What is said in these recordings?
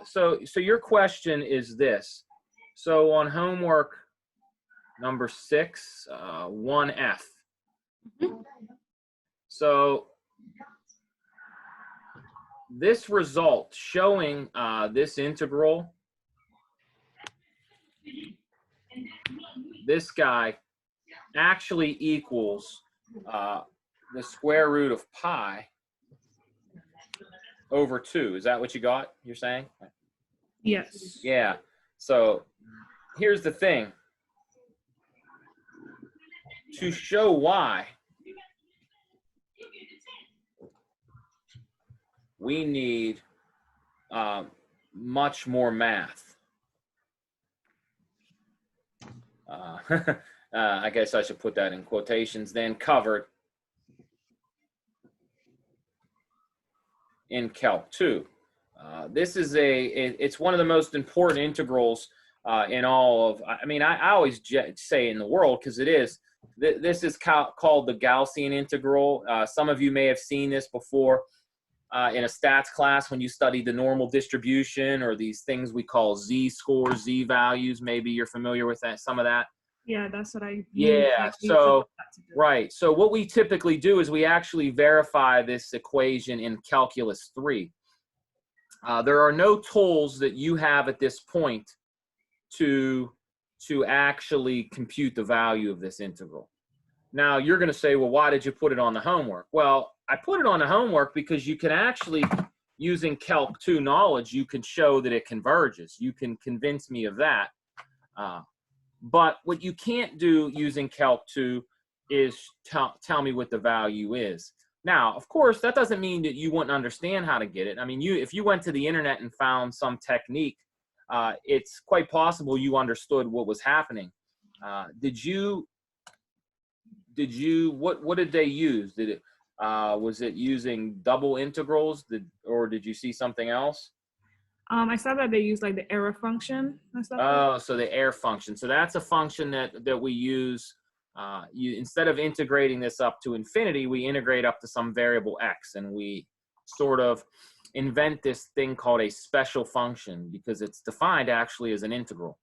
So your question is this. So on homework number 6, 1F. So this result showing this integral, this guy actually equals the square root of pi over 2. Is that what you got? You're saying? Yes. Yeah. So here's the thing. To show why, we need much more math. I guess I should put that in quotations, then covered in Calc 2. This is it's one of the most important integrals in all of, I mean, I always say in the world, because it is, this is called the Gaussian integral. Some of you may have seen this before in a stats class when you studied the normal distribution, or these things we call z-scores, z-values. Maybe you're familiar with that, some of that. Yeah, that's what I. Yeah, so, right. So what we typically do is we actually verify this equation in Calculus 3. There are no tools that you have at this point to actually compute the value of this integral. Now, you're going to say, well, why did you put it on the homework? Well, I put it on the homework because you can actually, using Calc 2 knowledge, you can show that it converges. You can convince me of that. But what you can't do using Calc 2 is tell me what the value is. Now, of course, that doesn't mean that you wouldn't understand how to get it. I mean, if you went to the internet and found some technique, it's quite possible you understood what was happening. What did they use? Was it using double integrals, or did you see something else? I saw that they use like the error function and stuff. Oh, so the error function. So that's a function that we use. Instead of integrating this up to infinity, we integrate up to some variable x, and we sort of invent this thing called a special function because it's defined actually as an integral.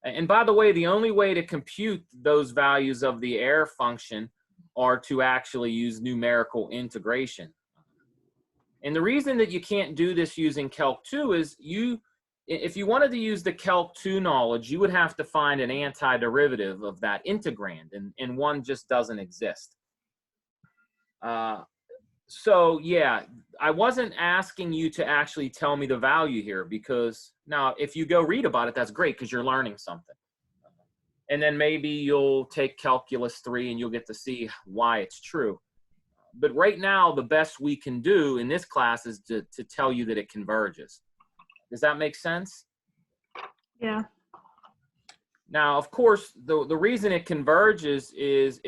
And by the way, the only way to compute those values of the error function are to actually use numerical integration. And the reason that you can't do this using Calc 2 is if you wanted to use the Calc 2 knowledge, you would have to find an antiderivative of that integrand, and one just doesn't exist. So yeah, I wasn't asking you to actually tell me the value here, because now if you go read about it, that's great because you're learning something. And then maybe you'll take Calculus 3 and you'll get to see why it's true. But right now, the best we can do in this class is to tell you that it converges. Does that make sense? Yeah. Now, of course, the reason it converges is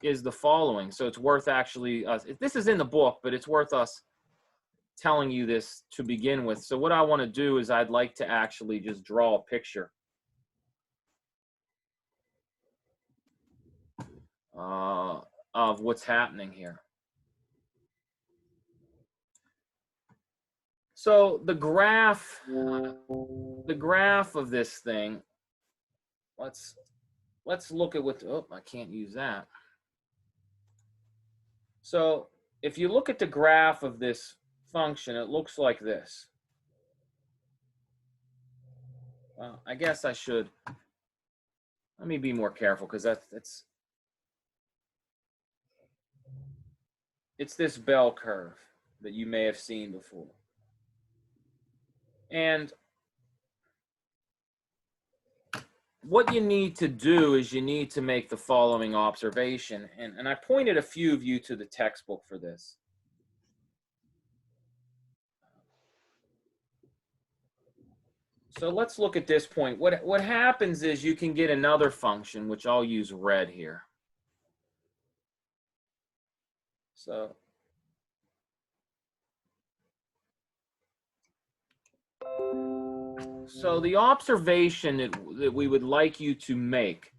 the following. So it's worth actually, this is in the book, but it's worth us telling you this to begin with. So what I want to do is I'd like to actually just draw a picture of what's happening here. So the graph of this thing, let's look at what, oh, I can't use that. So if you look at the graph of this function, it looks like this. Well, I guess I should, let me be more careful, because it's this bell curve that you may have seen before. And what you need to do is you need to make the following observation. And I pointed a few of you to the textbook for this. So let's look at this point. What happens is you can get another function, which I'll use red here. So the observation that we would like you to make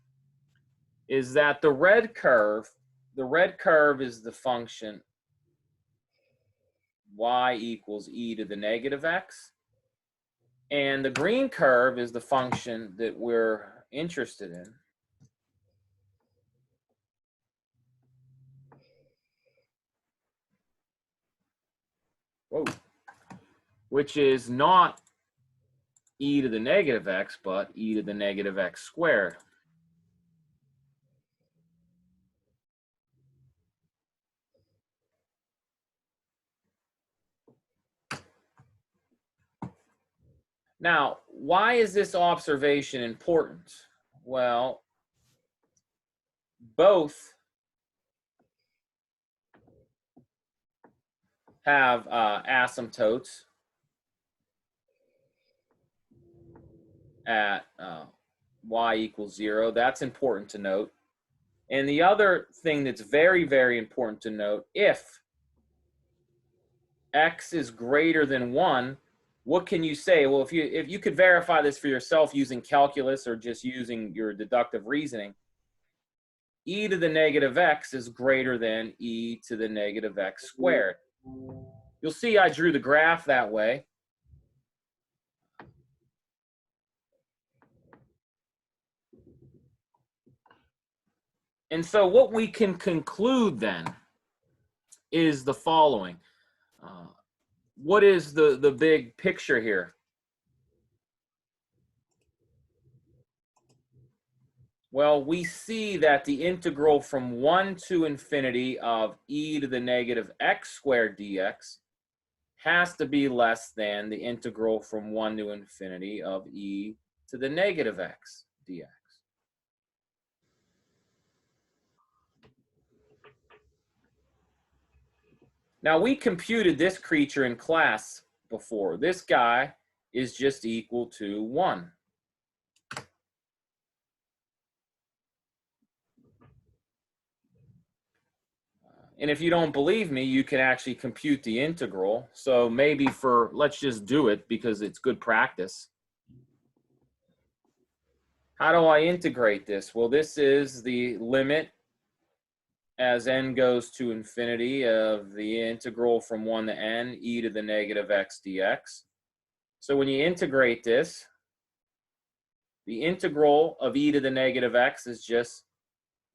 is that the red curve is the function y equals e to the negative x. And the green curve is the function that we're interested in. Whoa. Which is not e to the negative x, but e to the negative x squared. Now, why is this observation important? Well, both have asymptotes at y equals 0. That's important to note. And the other thing that's very, very important to note, if x is greater than 1, what can you say? Well, if you could verify this for yourself using calculus or just using your deductive reasoning, e to the negative x is greater than e to the negative x squared. You'll see I drew the graph that way. And so what we can conclude then is the following. What is the big picture here? Well, we see that the integral from 1 to infinity of e to the negative x squared dx has to be less than the integral from 1 to infinity of e to the negative x dx. Now, we computed this creature in class before. This guy is just equal to 1. And if you don't believe me, you can actually compute the integral. So maybe let's just do it because it's good practice. How do I integrate this? Well, this is the limit as n goes to infinity of the integral from 1 to n, e to the negative x dx. So when you integrate this, the integral of e to the negative x is just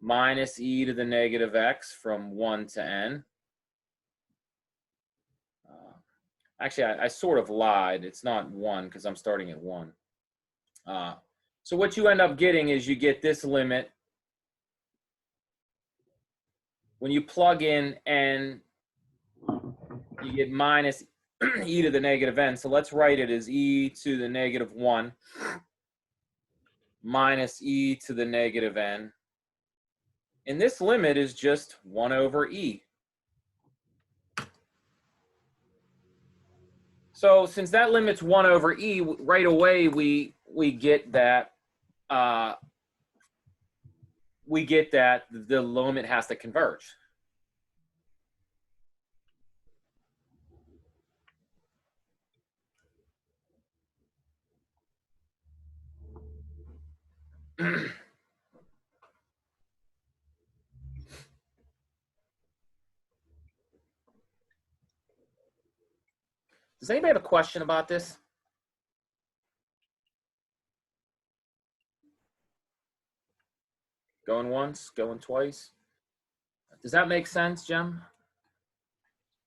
minus e to the negative x from 1 to n. Actually, I sort of lied. It's not 1 because I'm starting at 1. So what you end up getting is you get this limit. When you plug in n, you get minus e to the negative n. So let's write it as e to the negative 1 minus e to the negative n. And this limit is just 1 over e. So since that limit's 1 over e, right away we get that the limit has to converge. Does anybody have a question about this? Going once, going twice. Does that make sense, Jim?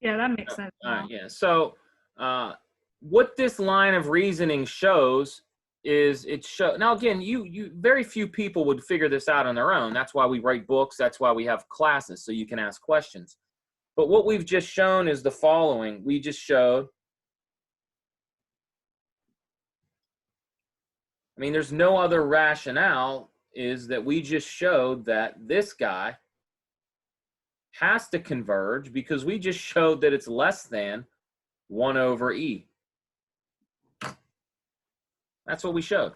Yeah, that makes sense. All right, yeah. So what this line of reasoning shows is now again, you very few people would figure this out on their own. That's why we write books. That's why we have classes, so you can ask questions. But what we've just shown is the following. We just showed, I mean, there's no other rationale, is that we just showed that this guy has to converge because we just showed that it's less than 1 over e. That's what we showed.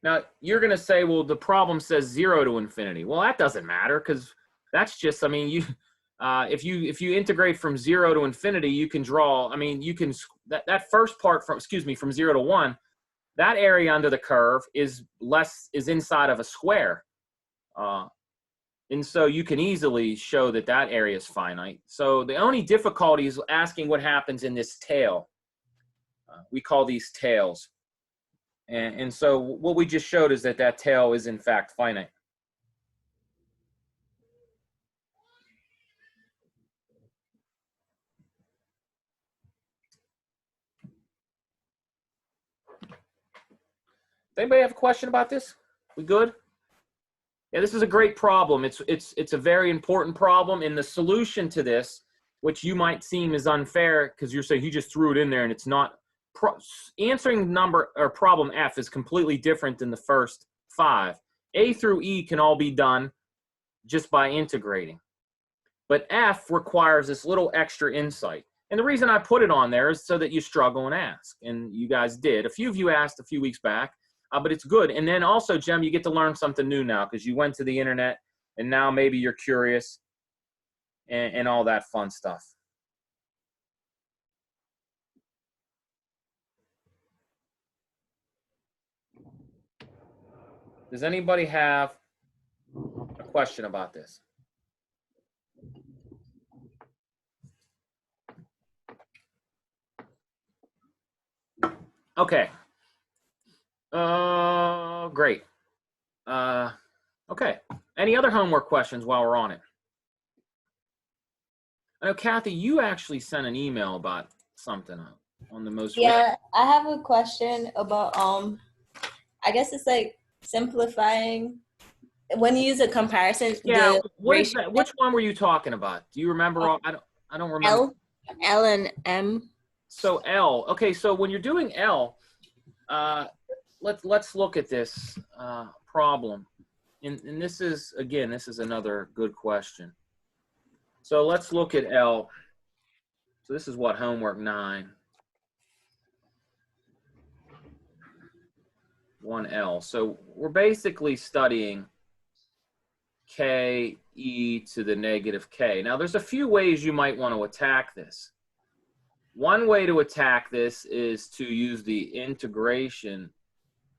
Now, you're going to say, well, the problem says 0 to infinity. Well, that doesn't matter because that's just, I mean, if you integrate from 0 to infinity, you can draw, I mean, you can, that first part from 0 to 1, that area under the curve is inside of a square. And so you can easily show that that area is finite. So the only difficulty is asking what happens in this tail. We call these tails. And so what we just showed is that that tail is in fact finite. Anybody have a question about this? We good? Yeah, this is a great problem. It's a very important problem, and the solution to this, which you might seem is unfair because you're saying you just threw it in there and it's not. Answering number or problem F is completely different than the first 5. A through E can all be done just by integrating, but F requires this little extra insight. And the reason I put it on there is so that you struggle and ask, and you guys did. A few of you asked a few weeks back. But it's good. And then also, Jem, you get to learn something new now because you went to the internet and now maybe you're curious and all that fun stuff. Does anybody have a question about this? Okay. Great. Okay. Any other homework questions while we're on it? I know, Kathy, you actually sent an email about something on the most. Yeah, I have a question about, I guess it's like simplifying. When you use a comparison, yeah, what is that? Which one were you talking about? Do you remember? I don't remember. L and M. So L. Okay, so when you're doing L, let's look at this problem. And this is, again, this is another good question. So let's look at L. So this is what, homework 9. 1L. So we're basically studying K e to the negative K. Now there's a few ways you might want to attack this. One way to attack this is to use the integration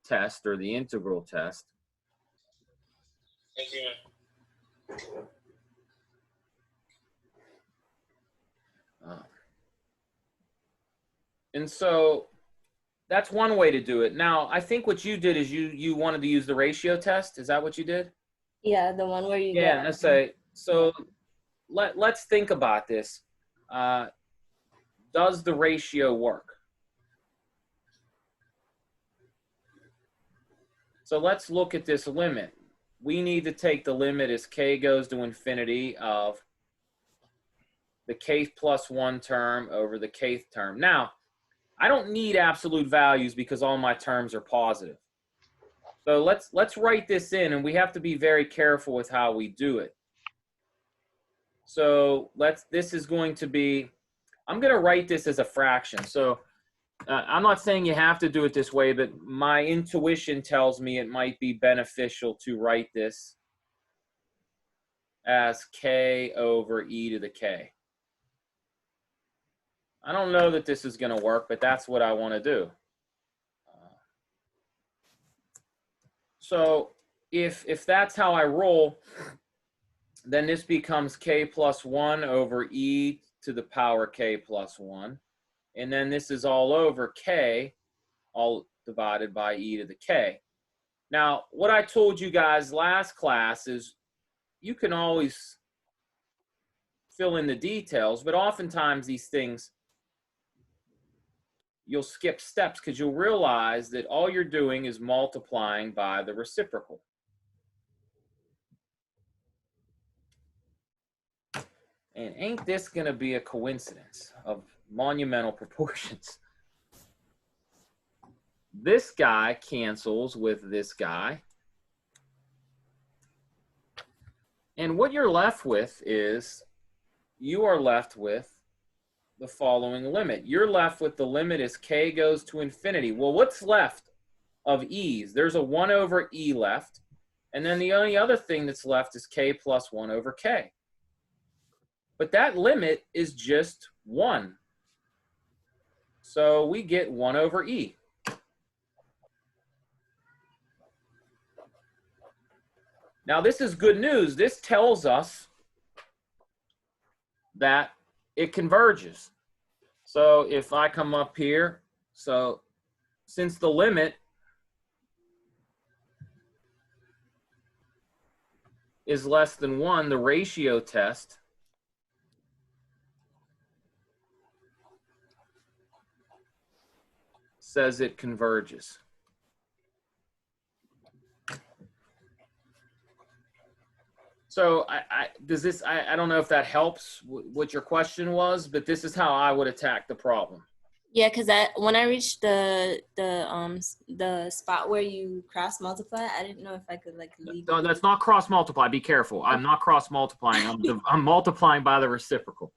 test or the integral test. And so that's one way to do it. Now, I think what you did is you wanted to use the ratio test. Is that what you did? Yeah, the one where you get. Let's say, so let's think about this. Does the ratio work? So let's look at this limit. We need to take the limit as k goes to infinity of the kth plus 1 term over the kth term. Now, I don't need absolute values because all my terms are positive. So let's write this in, and we have to be very careful with how we do it. So this is going to be, I'm going to write this as a fraction. So I'm not saying you have to do it this way, but my intuition tells me it might be beneficial to write this as k over e to the k. I don't know that this is going to work, but that's what I want to do. So if that's how I roll, then this becomes k plus 1 over e to the power k plus 1. And then this is all over k, all divided by e to the k. Now, what I told you guys last class is you can always fill in the details, but oftentimes these things, you'll skip steps because you'll realize that all you're doing is multiplying by the reciprocal. And ain't this going to be a coincidence of monumental proportions? This guy cancels with this guy. And what you're left with is, you are left with the following limit. You're left with the limit as k goes to infinity. Well, what's left of e's? There's a 1 over e left. And then the only other thing that's left is k plus 1 over k. But that limit is just 1. So we get 1 over e. Now, this is good news. This tells us that it converges. So if I come up here, so since the limit is less than 1, the ratio test says it converges. So I don't know if that helps what your question was, but this is how I would attack the problem. Yeah, because when I reached the spot where you cross multiply, I didn't know if I could like leave. No, that's not cross multiply. Be careful. I'm not cross multiplying. I'm multiplying by the reciprocal.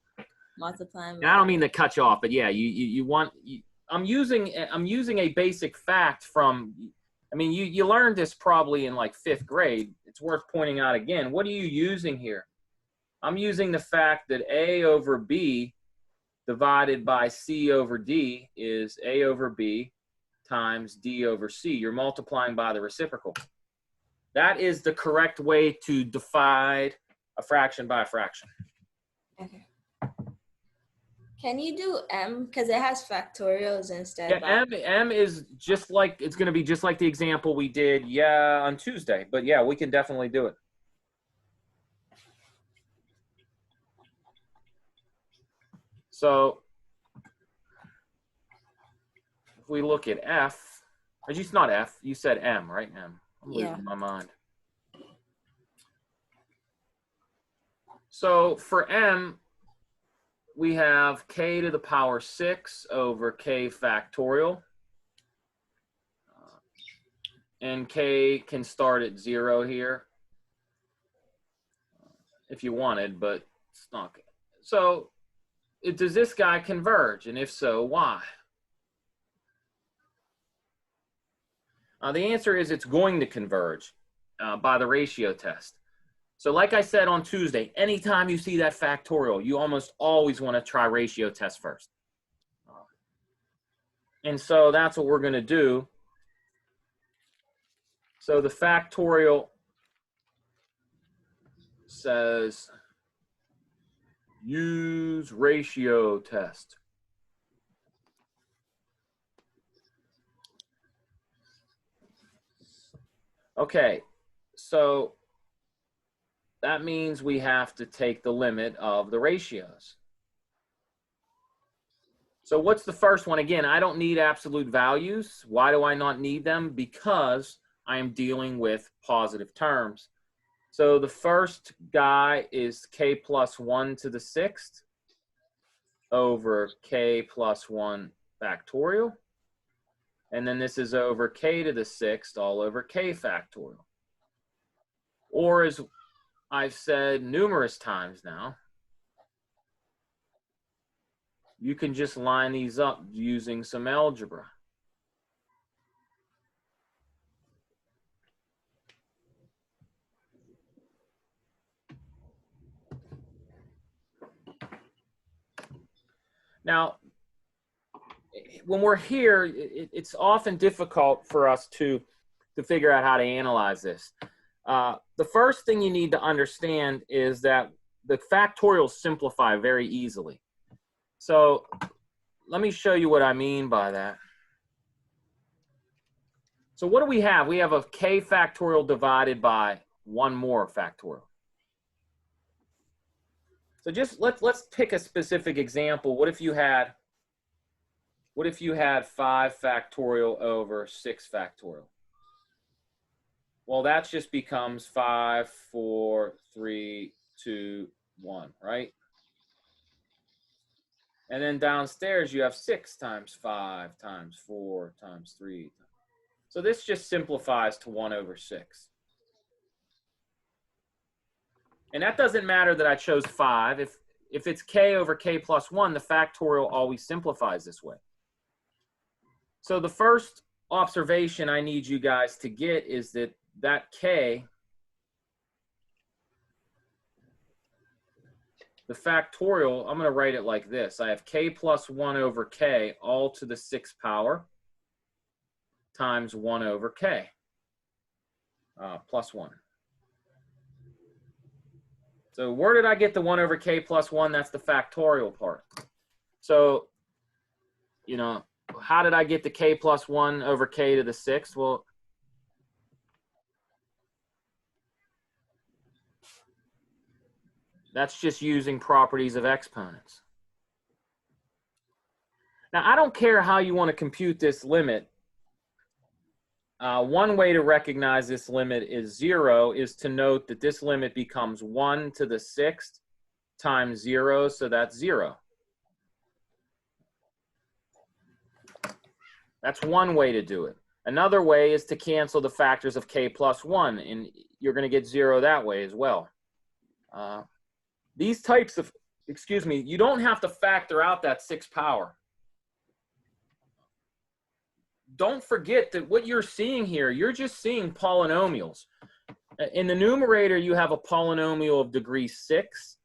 Multiplying. And I don't mean to cut you off, but yeah, I'm using a basic fact from. I mean, you learned this probably in like 5th grade. It's worth pointing out again. What are you using here? I'm using the fact that A over B divided by C over D is A over B times D over C. You're multiplying by the reciprocal. That is the correct way to divide a fraction by a fraction. Okay. Can you do M? Because it has factorials instead. Yeah, M is just like, it's going to be just like the example we did, on Tuesday. But yeah, we can definitely do it. So if we look at F, or just not F, you said M, right? M. I'm losing my mind. So for M, we have k to the power 6 over k factorial. And k can start at 0 here if you wanted, but it's not. So does this guy converge? And if so, why? The answer is it's going to converge by the ratio test. So like I said on Tuesday, anytime you see that factorial, you almost always want to try ratio test first. And so that's what we're going to do. So the factorial says use ratio test. Okay, so that means we have to take the limit of the ratios. So what's the first one? Again, I don't need absolute values. Why do I not need them? Because I am dealing with positive terms. So the first guy is k plus 1 to the 6th over k plus 1 factorial. And then this is over k to the 6th all over k factorial. Or as I've said numerous times now, you can just line these up using some algebra. Now, when we're here, it's often difficult for us to figure out how to analyze this. The first thing you need to understand is that the factorials simplify very easily. So let me show you what I mean by that. So what do we have? We have a k factorial divided by one more factorial. So just let's pick a specific example. What if you had 5 factorial over 6 factorial? Well, that just becomes 5, 4, 3, 2, 1, right? And then downstairs you have 6 times 5 times 4 times 3. So this just simplifies to 1 over 6. And that doesn't matter that I chose 5. If it's k over k plus 1, the factorial always simplifies this way. So the first observation I need you guys to get is that k, the factorial, I'm going to write it like this. I have k plus 1 over k all to the 6th power times 1 over k plus 1. So where did I get the 1 over k plus 1? That's the factorial part. So, you know, how did I get the k plus 1 over k to the 6th? Well, that's just using properties of exponents. Now, I don't care how you want to compute this limit. One way to recognize this limit is 0 is to note that this limit becomes 1 to the 6th times 0, so that's 0. That's one way to do it. Another way is to cancel the factors of k plus 1, and you're going to get 0 that way as well. These types of, excuse me, you don't have to factor out that 6th power. Don't forget that what you're seeing here, you're just seeing polynomials. In the numerator, you have a polynomial of degree 6.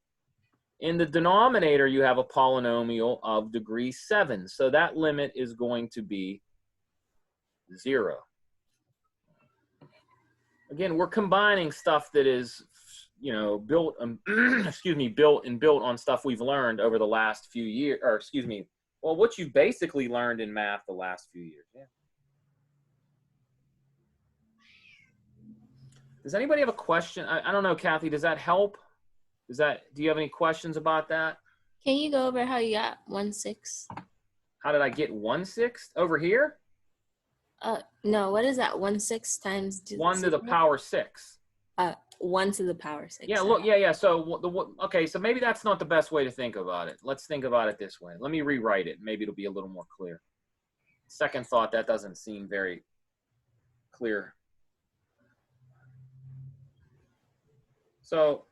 In the denominator, you have a polynomial of degree 7. So that limit is going to be 0. Again, we're combining stuff that is, you know, built, excuse me, built on stuff we've learned over the last few years, or excuse me, well, what you've basically learned in math the last few years. Yeah. Does anybody have a question? I don't know, Kathy, does that help? Do you have any questions about that? Can you go over how you got 1/6? How did I get 1/6 over here? No, what is that? 1/6 times 1 to the power 6. 1 to the power 6. Yeah, look, yeah. So, okay, so maybe that's not the best way to think about it. Let's think about it this way. Let me rewrite it. Maybe it'll be a little more clear. Second thought, that doesn't seem very clear. So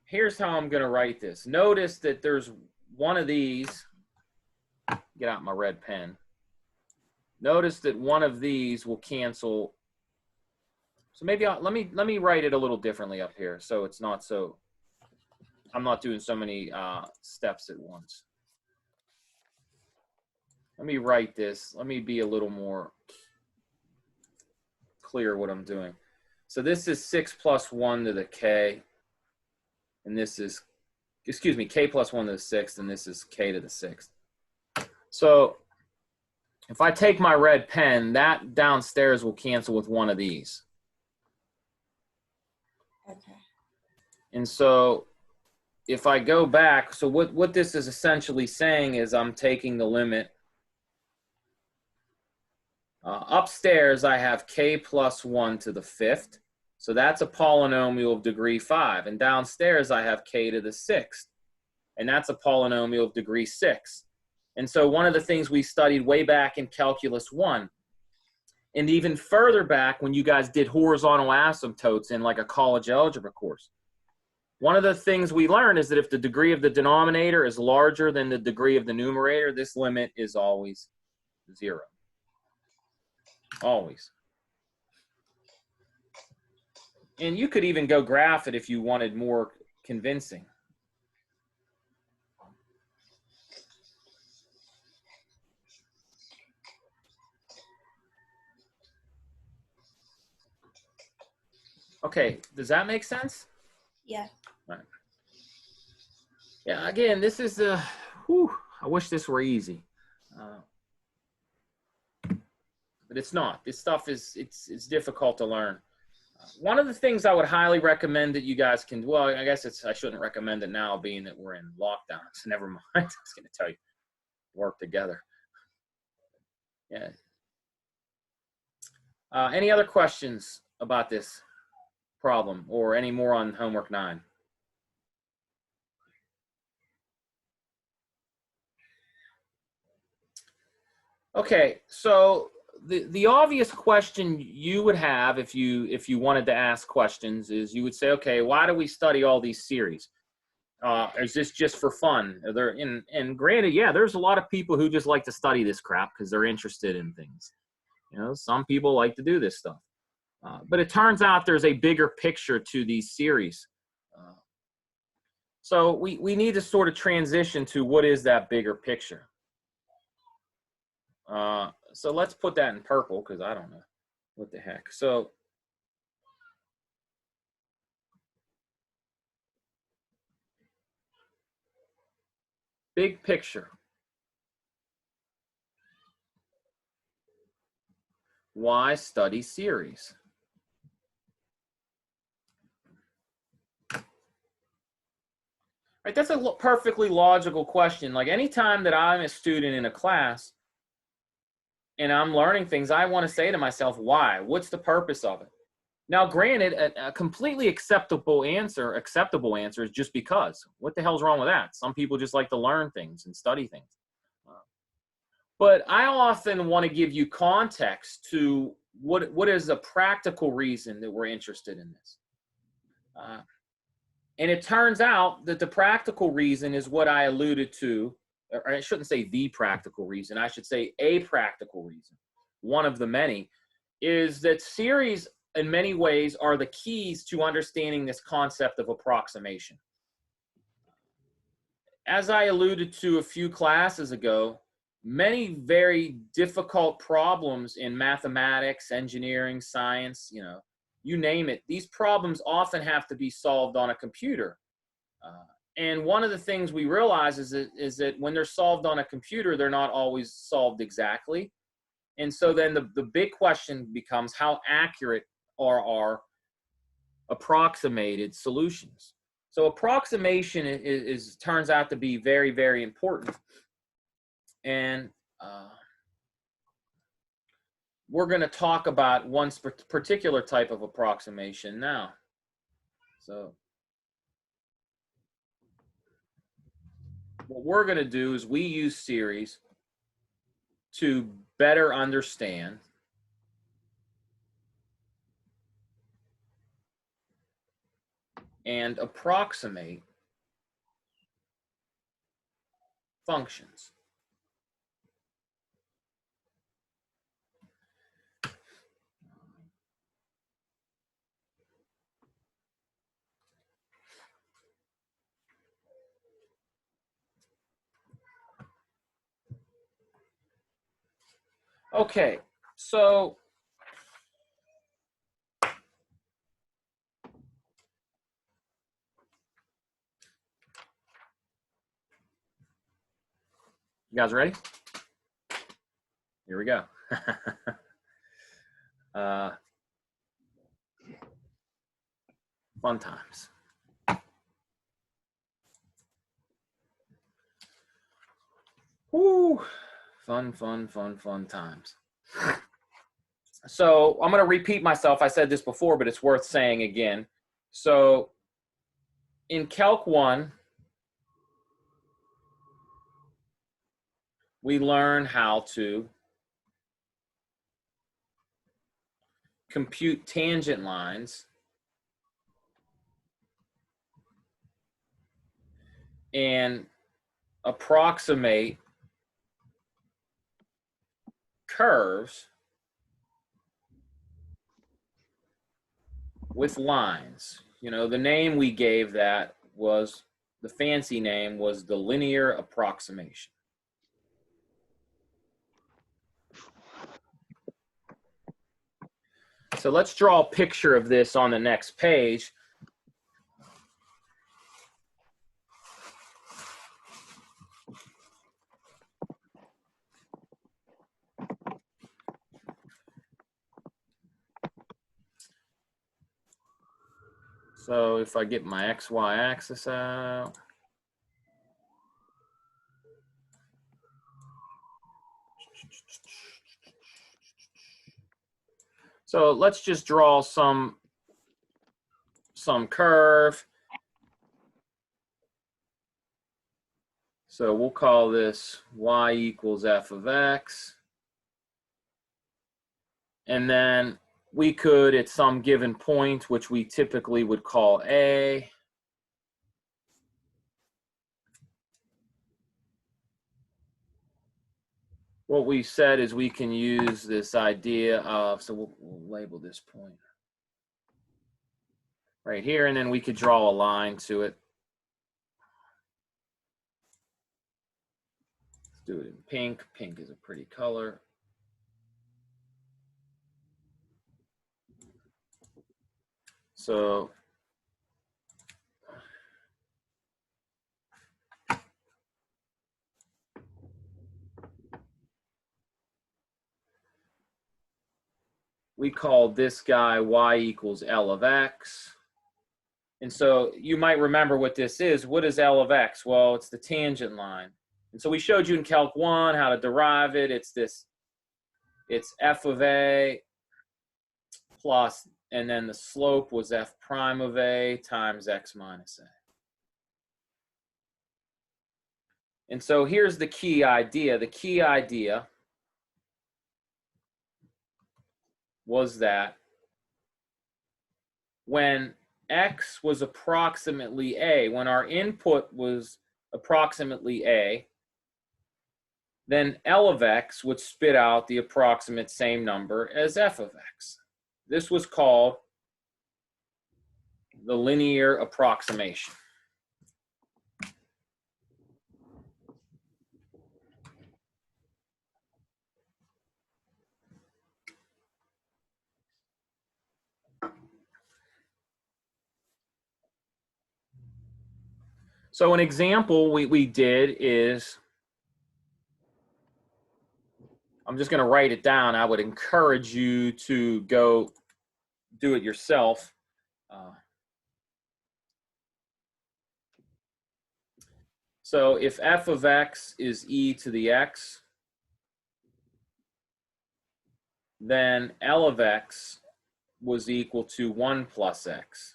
here's how I'm going to write this. Notice that there's one of these. Get out my red pen. Notice that one of these will cancel. So maybe let me write it a little differently up here, so it's not so. I'm not doing so many steps at once. Let me write this. Let me be a little more clear what I'm doing. So this is 6 plus 1 to the k, and this is, excuse me, k plus 1 to the 6th, and this is k to the 6th. So if I take my red pen, that downstairs will cancel with one of these. Okay. And so if I go back, so what this is essentially saying is I'm taking the limit. Upstairs, I have k plus 1 to the 5th. So that's a polynomial of degree 5. And downstairs, I have k to the 6th. And that's a polynomial of degree 6. And so one of the things we studied way back in Calculus 1, and even further back when you guys did horizontal asymptotes in like a college algebra course, one of the things we learned is that if the degree of the denominator is larger than the degree of the numerator, this limit is always 0. Always. And you could even go graph it if you wanted more convincing. Okay, does that make sense? Yeah. All right. Yeah, again, this is I wish this were easy. But it's not. This stuff is, it's difficult to learn. One of the things I would highly recommend that you guys can, well, I guess I shouldn't recommend it now being that we're in lockdown, so never mind. I was going to tell you, work together. Yeah. Any other questions about this problem or any more on homework 9? Okay, so the obvious question you would have if you wanted to ask questions is you would say, okay, why do we study all these series? Is this just for fun? Are there, and granted, yeah, there's a lot of people who just like to study this crap because they're interested in things. You know, some people like to do this stuff. But it turns out there's a bigger picture to these series. So we need to sort of transition to what is that bigger picture. So let's put that in purple because I don't know what the heck. So big picture. Why study series? Right, that's a perfectly logical question. Like anytime that I'm a student in a class and I'm learning things, I want to say to myself, why? What's the purpose of it? Now, granted, a completely acceptable answer is just because. What the hell's wrong with that? Some people just like to learn things and study things. But I often want to give you context to what is a practical reason that we're interested in this. And it turns out that the practical reason is what I alluded to, or I shouldn't say the practical reason, I should say a practical reason. One of the many is that series in many ways are the keys to understanding this concept of approximation. As I alluded to a few classes ago, many very difficult problems in mathematics, engineering, science, you name it, these problems often have to be solved on a computer. And one of the things we realize is that when they're solved on a computer, they're not always solved exactly. And so then the big question becomes, how accurate are our approximated solutions? So approximation turns out to be very, very important. And we're going to talk about one particular type of approximation now. So what we're going to do is we use series to better understand and approximate functions. Okay, so you guys ready? Here we go. Fun times. Woo! Fun times. So I'm going to repeat myself. I said this before, but it's worth saying again. So in Calc 1, we learn how to compute tangent lines and approximate curves with lines. The name we gave that was, the fancy name was the linear approximation. So let's draw a picture of this on the next page. So if I get my XY axis out, so let's just draw some curve. So we'll call this y equals f of x. And then we could, at some given point, which we typically would call A, what we said is we can use this idea of, so we'll label this point right here, and then we could draw a line to it. Let's do it in pink. Pink is a pretty color. So we call this guy y equals L of x. And so you might remember what this is. What is L of x? Well, it's the tangent line. And so we showed you in Calc 1 how to derive it. It's f of a plus, and then the slope was f prime of a times x minus a. And so here's the key idea. The key idea was that when x was approximately a, when our input was approximately a, then L of x would spit out the approximate same number as f of x. This was called the linear approximation. So an example we did is, I'm just going to write it down. I would encourage you to go do it yourself. So if f of x is e to the x, then L of x was equal to 1 plus x.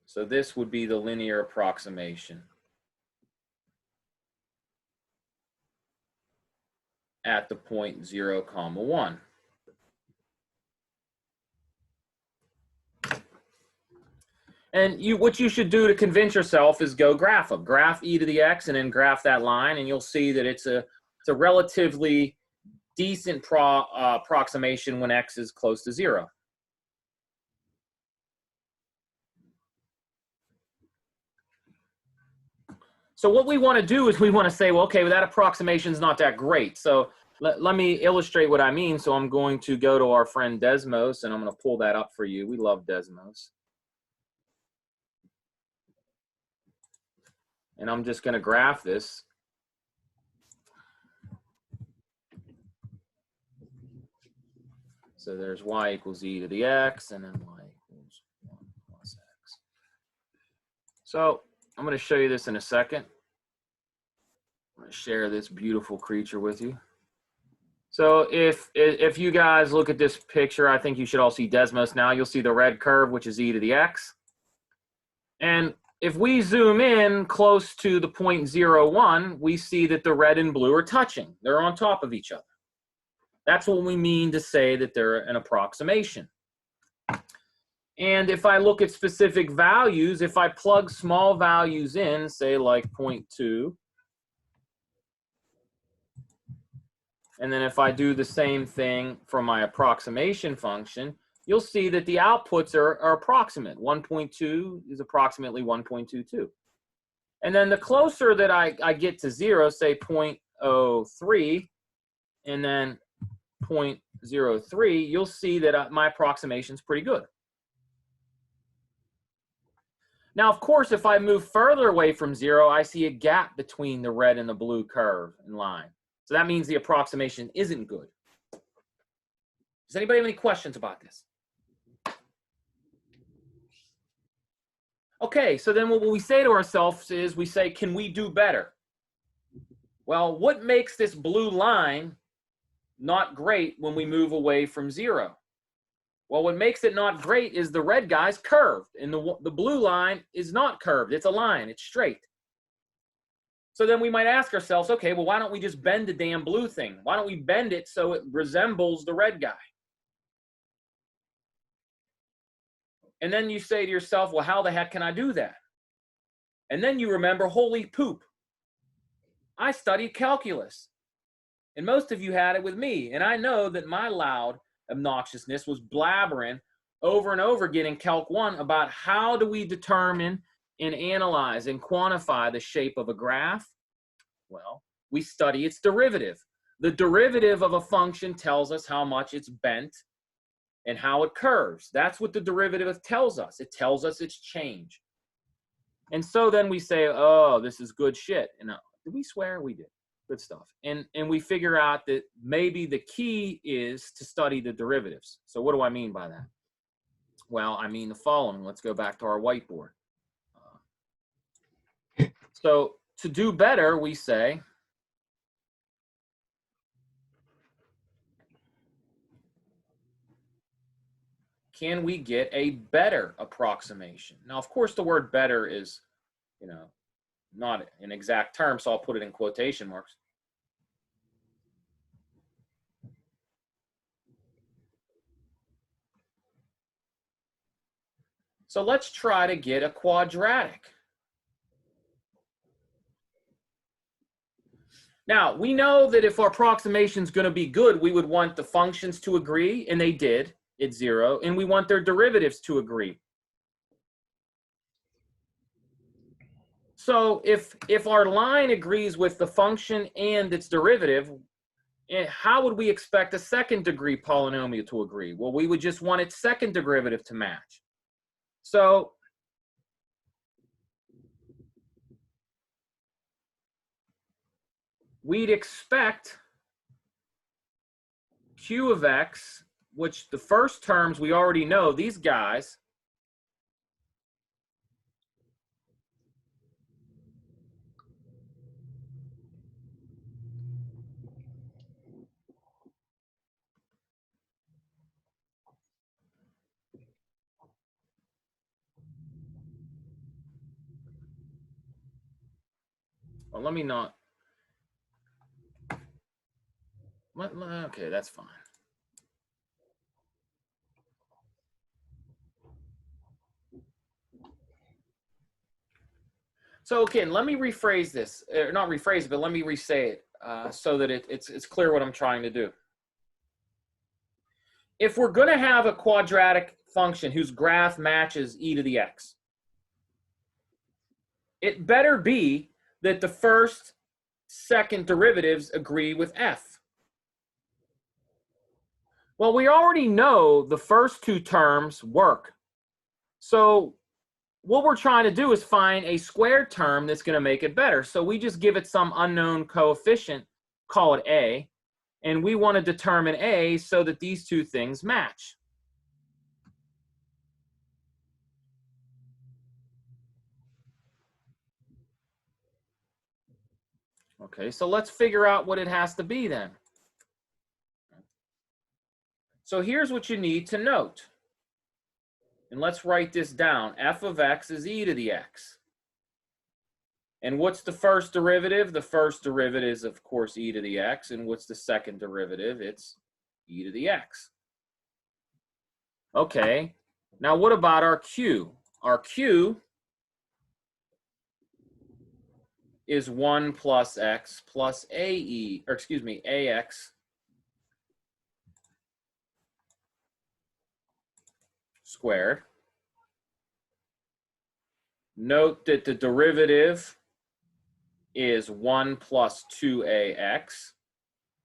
So this would be the linear approximation at the point 0, 1. And what you should do to convince yourself is go graph them. Graph e to the x and then graph that line, and you'll see that it's a relatively decent approximation when x is close to 0. So what we want to do is we want to say, well, okay, well, that approximation is not that great. So let me illustrate what I mean. So I'm going to go to our friend Desmos, and I'm going to pull that up for you. We love Desmos. And I'm just going to graph this. So there's y equals e to the x, and then y equals 1 plus x. So I'm going to show you this in a second. I'm going to share this beautiful creature with you. So if you guys look at this picture, I think you should all see Desmos now. You'll see the red curve, which is e to the x. And if we zoom in close to the point 0, 1, we see that the red and blue are touching. They're on top of each other. That's what we mean to say that they're an approximation. And if I look at specific values, if I plug small values in, say like 0.2, and then if I do the same thing for my approximation function, you'll see that the outputs are approximate. 1.2 is approximately 1.22. And then the closer that I get to 0, say 0.03, and then 0.03, you'll see that my approximation is pretty good. Now, of course, if I move further away from 0, I see a gap between the red and the blue curve and line. So that means the approximation isn't good. Does anybody have any questions about this? Okay, so then what we say to ourselves is we say, can we do better? Well, what makes this blue line not great when we move away from 0? Well, what makes it not great is the red guy's curved, and the blue line is not curved. It's a line. It's straight. So then we might ask ourselves, okay, well, why don't we just bend the damn blue thing? Why don't we bend it so it resembles the red guy? And then you say to yourself, well, how the heck can I do that? And then you remember, holy poop, I studied calculus. And most of you had it with me. And I know that my loud obnoxiousness was blabbering over and over again in Calc 1 about how do we determine and analyze and quantify the shape of a graph. Well, we study its derivative. The derivative of a function tells us how much it's bent and how it curves. That's what the derivative tells us. It tells us its change. And so then we say, oh, this is good shit. And Did we swear? We did. Good stuff. And we figure out that maybe the key is to study the derivatives. So what do I mean by that? Well, I mean the following. Let's go back to our whiteboard. So to do better, we say, can we get a better approximation? Now, of course, the word better is, you know, not an exact term, so I'll put it in quotation marks. So let's try to get a quadratic. Now, we know that if our approximation is going to be good, we would want the functions to agree, and they did at 0, and we want their derivatives to agree. So if our line agrees with the function and its derivative, how would we expect a second degree polynomial to agree? Well, we would just want its second derivative to match. So we'd expect q of x, which the first terms we already know, these guys, well, let me not, okay, that's fine. So again, let me rephrase this, or not rephrase it, but let me re-say it so that it's clear what I'm trying to do. If we're going to have a quadratic function whose graph matches e to the x, it better be that the first, second derivatives agree with f. Well, we already know the first two terms work. So what we're trying to do is find a squared term that's going to make it better. So we just give it some unknown coefficient, call it a, and we want to determine a so that these two things match. Okay, so let's figure out what it has to be then. So here's what you need to note. And let's write this down. F of x is e to the x. And what's the first derivative? The first derivative is, of course, e to the x. And what's the second derivative? It's e to the x. Okay, now what about our q? Our q is 1 plus x plus ax squared. Note that the derivative is 1 plus 2ax.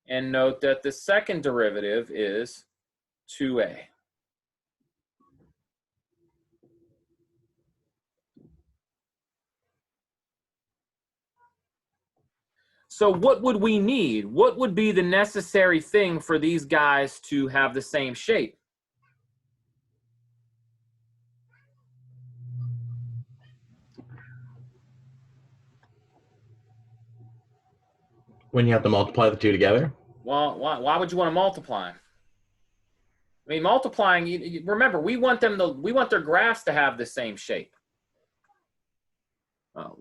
And note that the second derivative is 2a. So what would we need? What would be the necessary thing for these guys to have the same shape? When you have to multiply the two together? Well, why would you want to multiply? I mean, multiplying, remember, we want their graphs to have the same shape.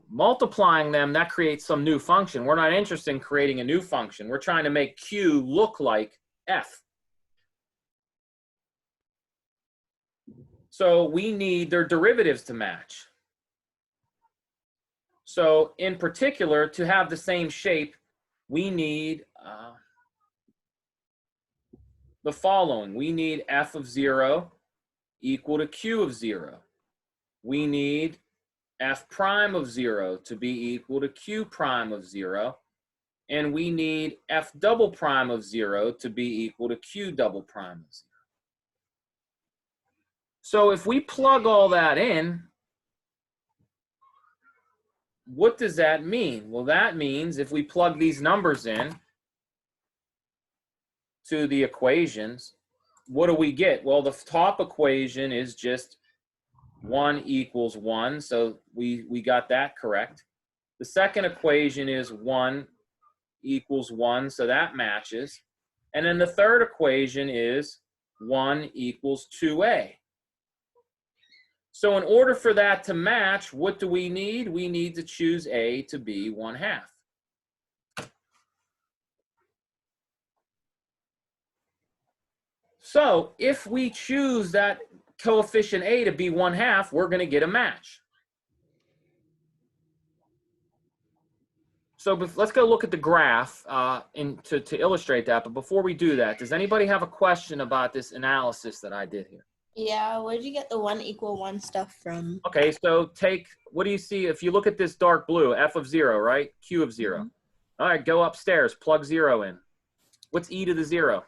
Multiplying them, that creates some new function. We're not interested in creating a new function. We're trying to make q look like f. So we need their derivatives to match. So in particular, to have the same shape, we need the following. We need f of 0 equal to q of 0. We need f prime of 0 to be equal to q prime of 0. And we need f double prime of 0 to be equal to q double prime of 0. So if we plug all that in, what does that mean? Well, that means if we plug these numbers in to the equations, what do we get? Well, the top equation is just 1 equals 1, so we got that correct. The second equation is 1 equals 1, so that matches. And then the third equation is 1 equals 2a. So in order for that to match, what do we need? We need to choose a to be 1/2. So if we choose that coefficient a to be 1/2, we're going to get a match. So let's go look at the graph to illustrate that. But before we do that, does anybody have a question about this analysis that I did here? Yeah, where'd you get the 1 equal 1 stuff from? Okay, so what do you see if you look at this dark blue, f of 0, right? Q of 0. All right, go upstairs, plug 0 in. What's e to the 0?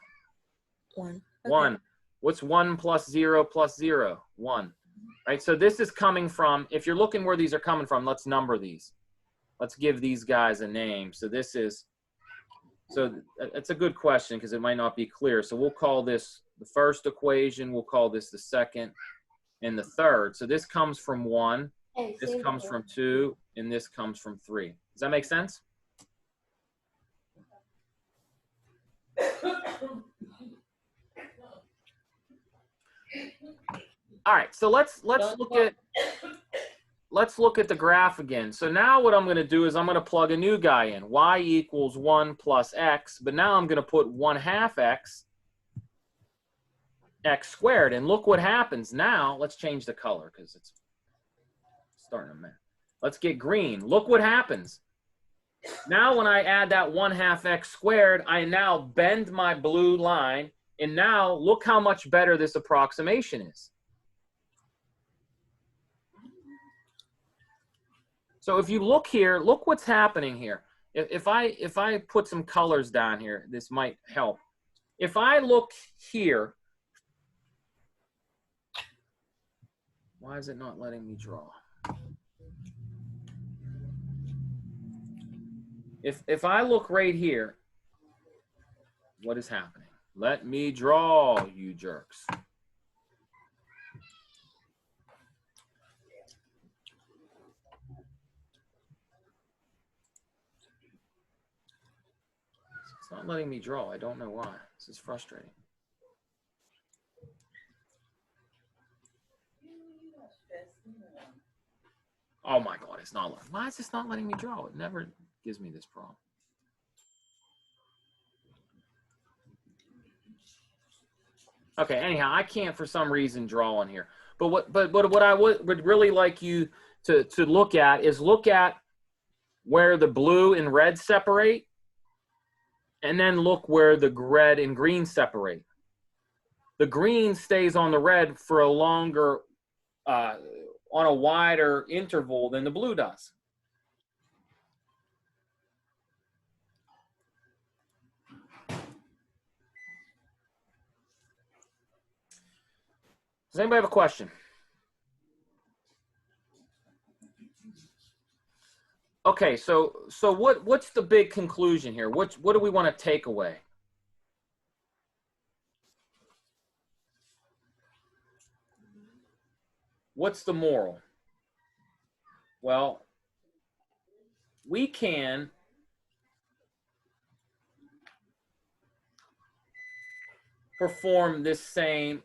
1. Okay. 1. What's 1 plus 0 plus 0? 1. Right, so this is coming from, if you're looking where these are coming from, let's number these. Let's give these guys a name. So this is, so it's a good question because it might not be clear. So we'll call this the first equation, we'll call this the second, and the third. So this comes from 1, this comes from 2, and this comes from 3. Does that make sense? All right, so let's look at the graph again. So now what I'm going to do is I'm going to plug a new guy in. Y equals 1 plus x, but now I'm going to put 1/2 x squared. And look what happens. Now, let's change the color because it's starting to mess. Let's get green. Look what happens. Now when I add that 1/2 x squared, I now bend my blue line. And now look how much better this approximation is. So if you look here, look what's happening here. If I put some colors down here, this might help. If I look here, why is it not letting me draw? If I look right here, what is happening? Let me draw, you jerks. It's not letting me draw. I don't know why. This is frustrating. Oh my God, it's not. Why is this not letting me draw? It never gives me this problem. Okay, anyhow, I can't for some reason draw on here. But what I would really like you to look at is look at where the blue and red separate, and then look where the red and green separate. The green stays on the red for a longer, on a wider interval than the blue does. Does anybody have a question? Okay, so what's the big conclusion here? What do we want to take away? What's the moral? Well, we can perform this same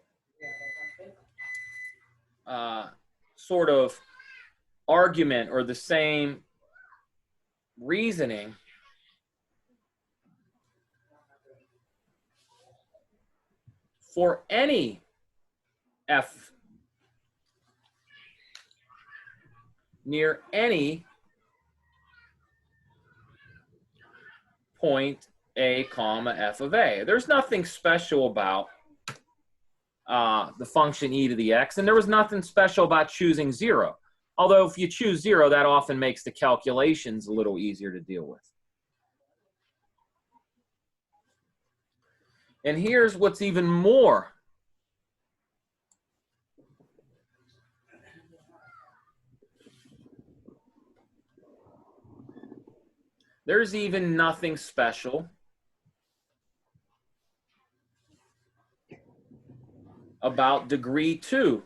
sort of argument or the same reasoning for any f near any point a comma f of a. There's nothing special about the function e to the x, and there was nothing special about choosing 0. Although if you choose 0, that often makes the calculations a little easier to deal with. And here's what's even more. There's even nothing special about degree 2.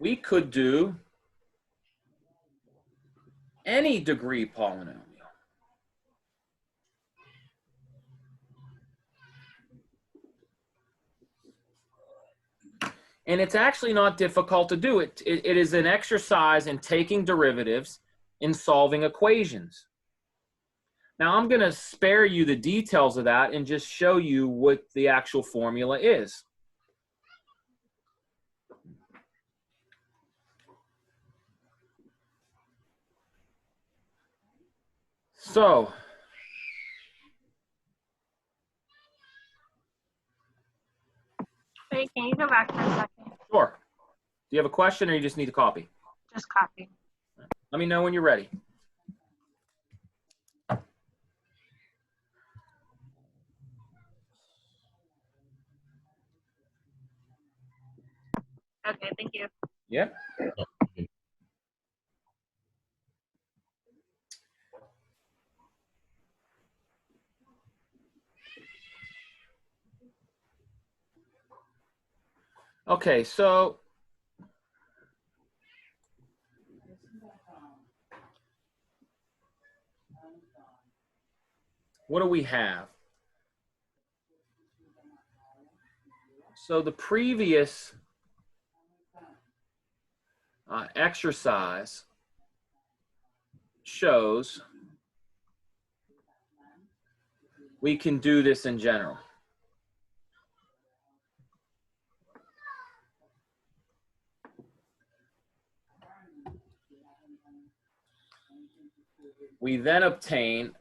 We could do any degree polynomial. And it's actually not difficult to do. It is an exercise in taking derivatives in solving equations. Now, I'm going to spare you the details of that and just show you what the actual formula is. So, Wait, can you go back for a second? sure. Do you have a question or you just need a copy? Just copy. Let me know when you're ready. Okay, thank you. Yeah. Okay, so what do we have? So the previous exercise shows we can do this in general. We then obtain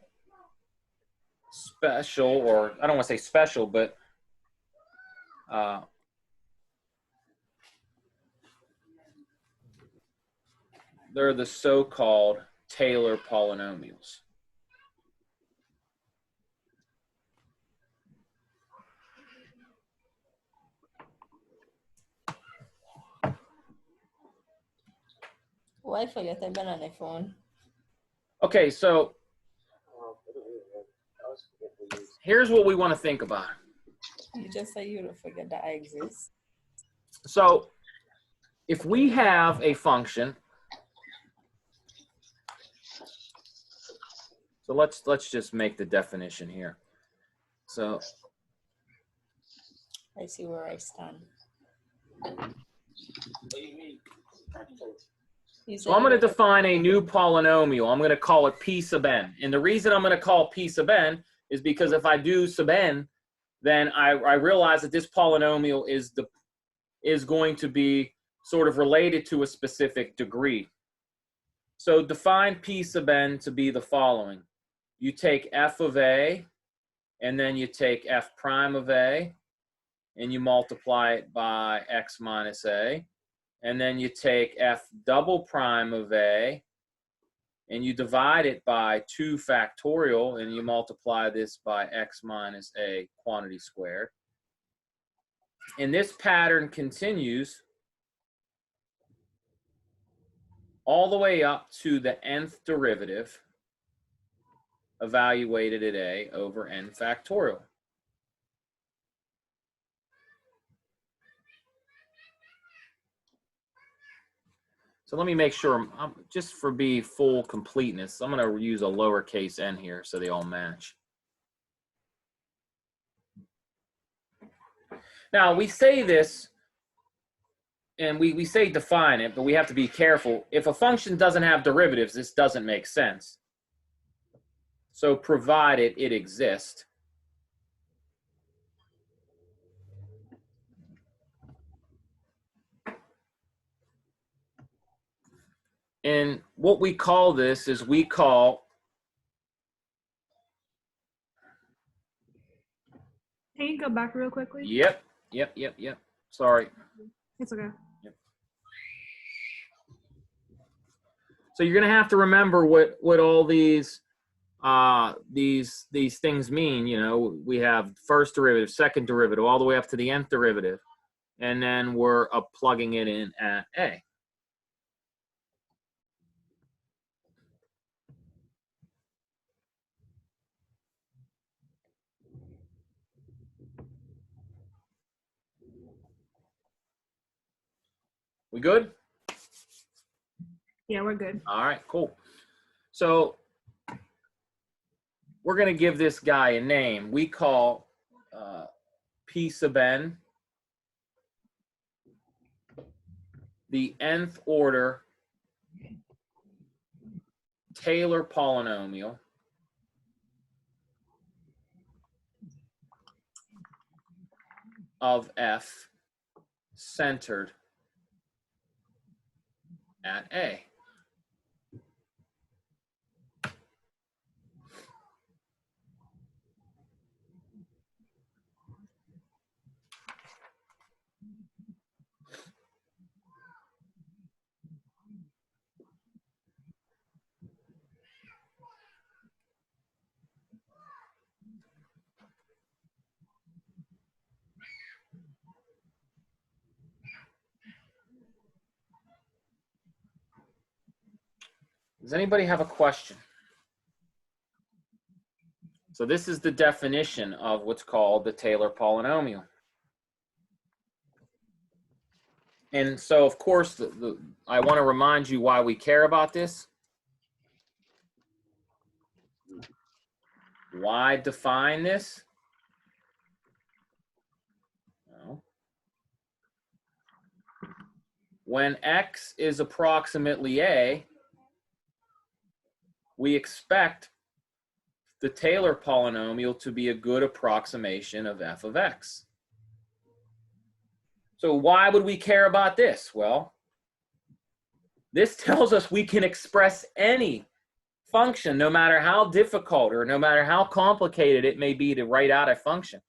special, or I don't want to say special, but they're the so-called Taylor polynomials. Why forget I've been on the phone? Okay, so here's what we want to think about. You just say you don't forget that I exist. So if we have a function, so let's just make the definition here. So I see where I stand. So I'm going to define a new polynomial. I'm going to call it P sub n. And the reason I'm going to call P sub n is because if I do sub n, then I realize that this polynomial is going to be sort of related to a specific degree. So define P sub n to be the following. You take f of a, and then you take f prime of a, and you multiply it by x minus a. And then you take f double prime of a, and you divide it by 2 factorial, and you multiply this by x minus a quantity squared. And this pattern continues all the way up to the nth derivative evaluated at a over n factorial. So let me make sure, just for full completeness, I'm going to use a lowercase n here so they all match. Now, we say this, and we say define it, but we have to be careful. If a function doesn't have derivatives, this doesn't make sense. So provided it exists. And what we call this is we call. Can you go back real quickly? Yep. Sorry. It's okay. Yep. So you're going to have to remember what all these things mean. You know, we have first derivative, second derivative, all the way up to the nth derivative, and then we're plugging it in at a. We good? Yeah, we're good. All right, cool. So we're going to give this guy a name. We call P sub n the nth order Taylor polynomial of f centered at A. Does anybody have a question? So this is the definition of what's called the Taylor polynomial. And so, of course, I want to remind you why we care about this. Why define this? Well, when x is approximately a, we expect the Taylor polynomial to be a good approximation of f of x. So why would we care about this? Well, this tells us we can express any function, no matter how difficult or no matter how complicated it may be to write out a function.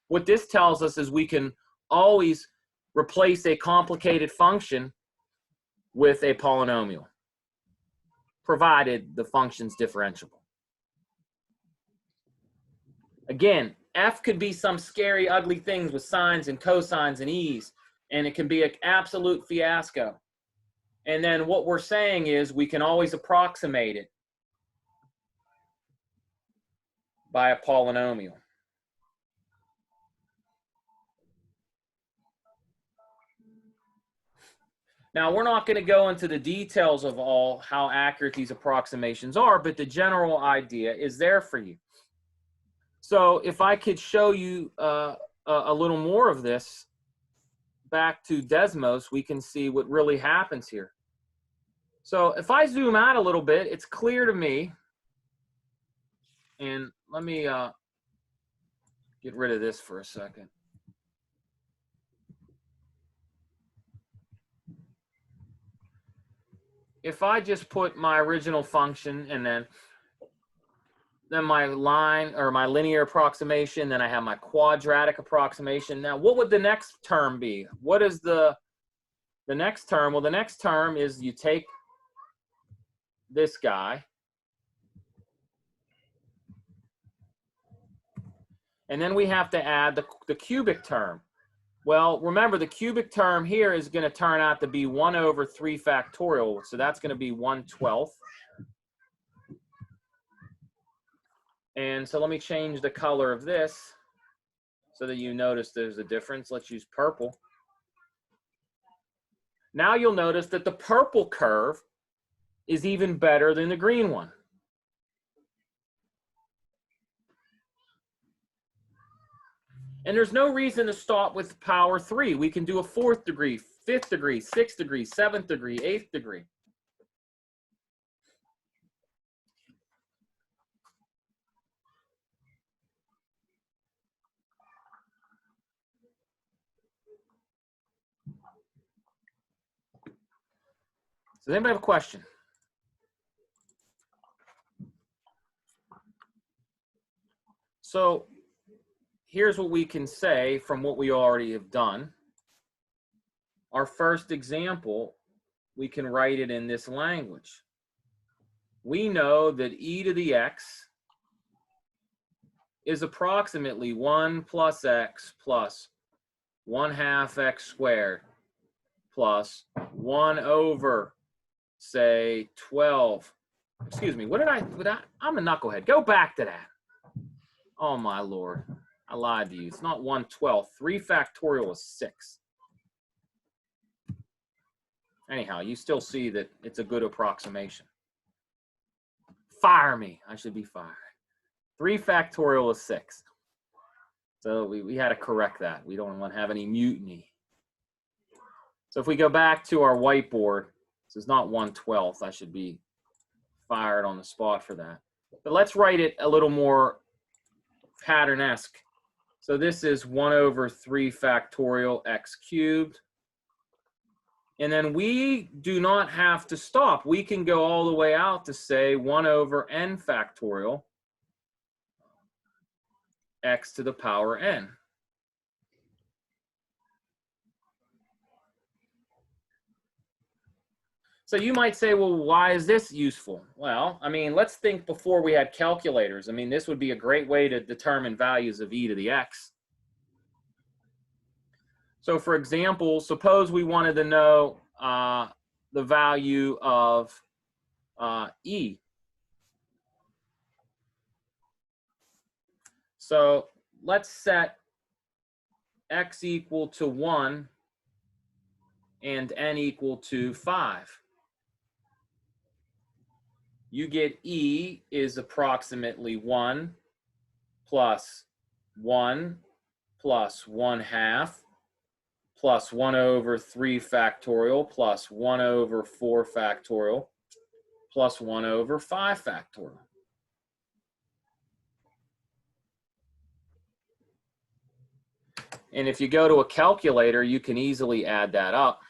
What this tells us is we can always replace a complicated function with a polynomial, provided the function's differentiable. Again, f could be some scary, ugly things with sines and cosines and e's, and it can be an absolute fiasco. And then what we're saying is we can always approximate it by a polynomial. Now, we're not going to go into the details of how accurate these approximations are, but the general idea is there for you. So if I could show you a little more of this back to Desmos, we can see what really happens here. So if I zoom out a little bit, it's clear to me, and let me get rid of this for a second. If I just put my original function and then my line or my linear approximation, then I have my quadratic approximation. Now, what would the next term be? What is the next term? Well, the next term is you take this guy, and then we have to add the cubic term. Well, remember, the cubic term here is going to turn out to be 1 over 3 factorial, so that's going to be 1/12. And so let me change the color of this so that you notice there's a difference. Let's use purple. Now you'll notice that the purple curve is even better than the green one. And there's no reason to stop with power 3. We can do a 4th degree, 5th degree, 6th degree, 7th degree, 8th degree. Does anybody have a question? So here's what we can say from what we already have done. Our first example, we can write it in this language. We know that e to the x is approximately 1 plus x plus 1/2 x squared plus 1 over, say, 12. Excuse me, I'm a knucklehead. Go back to that. Oh, my Lord. I lied to you. It's not 1/12. 3 factorial is 6. Anyhow, you still see that it's a good approximation. Fire me. I should be fired. 3 factorial is 6. So we had to correct that. We don't want to have any mutiny. So if we go back to our whiteboard, this is not 1/12. I should be fired on the spot for that. But let's write it a little more pattern-esque. So this is 1/3 factorial x cubed. And then we do not have to stop. We can go all the way out to say 1/n factorial x to the power n. So you might say, well, why is this useful? Well, I mean, let's think before we had calculators. I mean, this would be a great way to determine values of e to the x. So for example, suppose we wanted to know the value of e. So let's set x equal to 1 and n equal to 5. You get e is approximately 1 plus 1 plus 1/2 plus 1/3 factorial plus 1/4 factorial plus 1/5 factorial. And if you go to a calculator, you can easily add that up.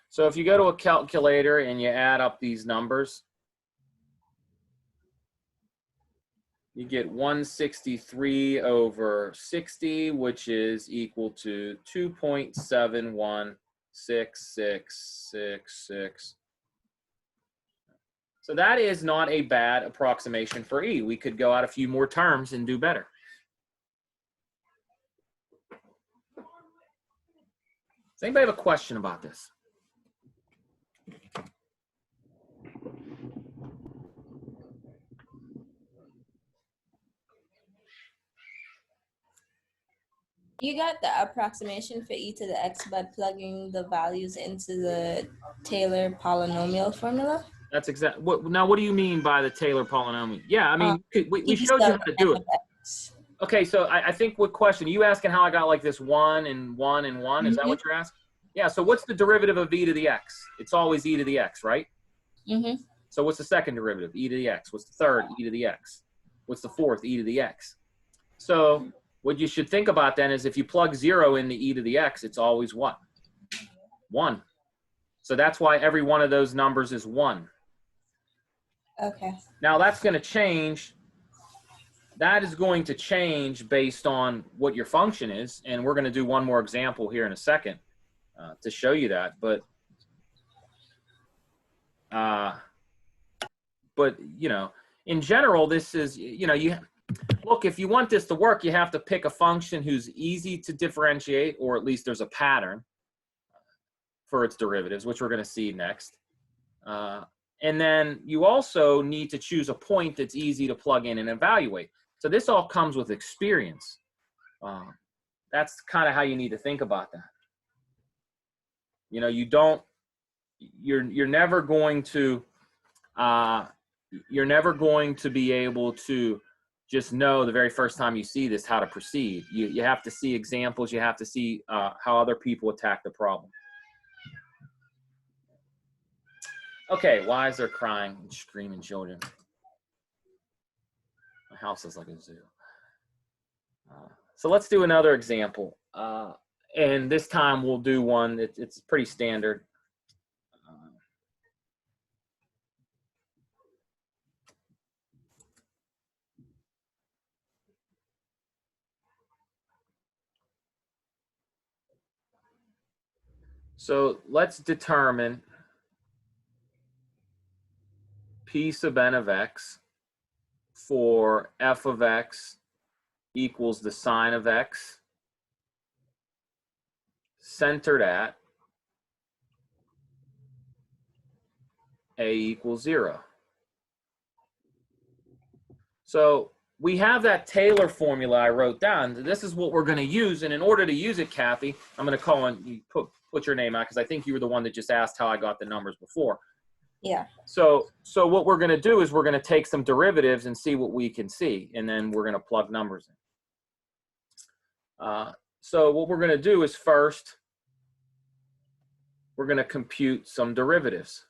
So if you go to a calculator and you add up these numbers, you get 163/60, which is equal to 2.716666. So that is not a bad approximation for e. We could go out a few more terms and do better. Does anybody have a question about this? You got the approximation for e to the x by plugging the values into the Taylor polynomial formula? That's exactly what. Now, what do you mean by the Taylor polynomial? Yeah, I mean, we E showed you how sub to do n it. of x. Okay, so I think what question? You asking how I got like this 1 and 1 and 1? Is that what you're asking? Yeah, so what's the derivative of e to the x? It's always e to the x, right? Mm-hmm. So what's the second derivative? E to the x. What's the third? E to the x. What's the fourth? E to the x. So what you should think about then is if you plug 0 in the e to the x, it's always what? 1. So that's why every one of those numbers is 1. Okay. Now that's going to change. That is going to change based on what your function is. And we're going to do one more example here in a second to show you that. But you know, in general, this is, you know, look, if you want this to work, you have to pick a function who's easy to differentiate, or at least there's a pattern for its derivatives, which we're going to see next. And then you also need to choose a point that's easy to plug in and evaluate. So this all comes with experience. That's kind of how you need to think about that. You know, you're never going to be able to just know the very first time you see this how to proceed. You have to see examples. You have to see how other people attack the problem. Okay, why is there crying and screaming children? My house is like a zoo. So let's do another example. And this time we'll do one it's pretty standard. So let's determine p sub n of x for f of x equals the sine of x centered at a equals 0. So we have that Taylor formula I wrote down. This is what we're going to use. And in order to use it, Kathy, I'm going to call on you, put your name out, because I think you were the one that just asked how I got the numbers before. Yeah. So what we're going to do is we're going to take some derivatives and see what we can see, and then we're going to plug numbers in. So what we're going to do is first, we're going to compute some derivatives.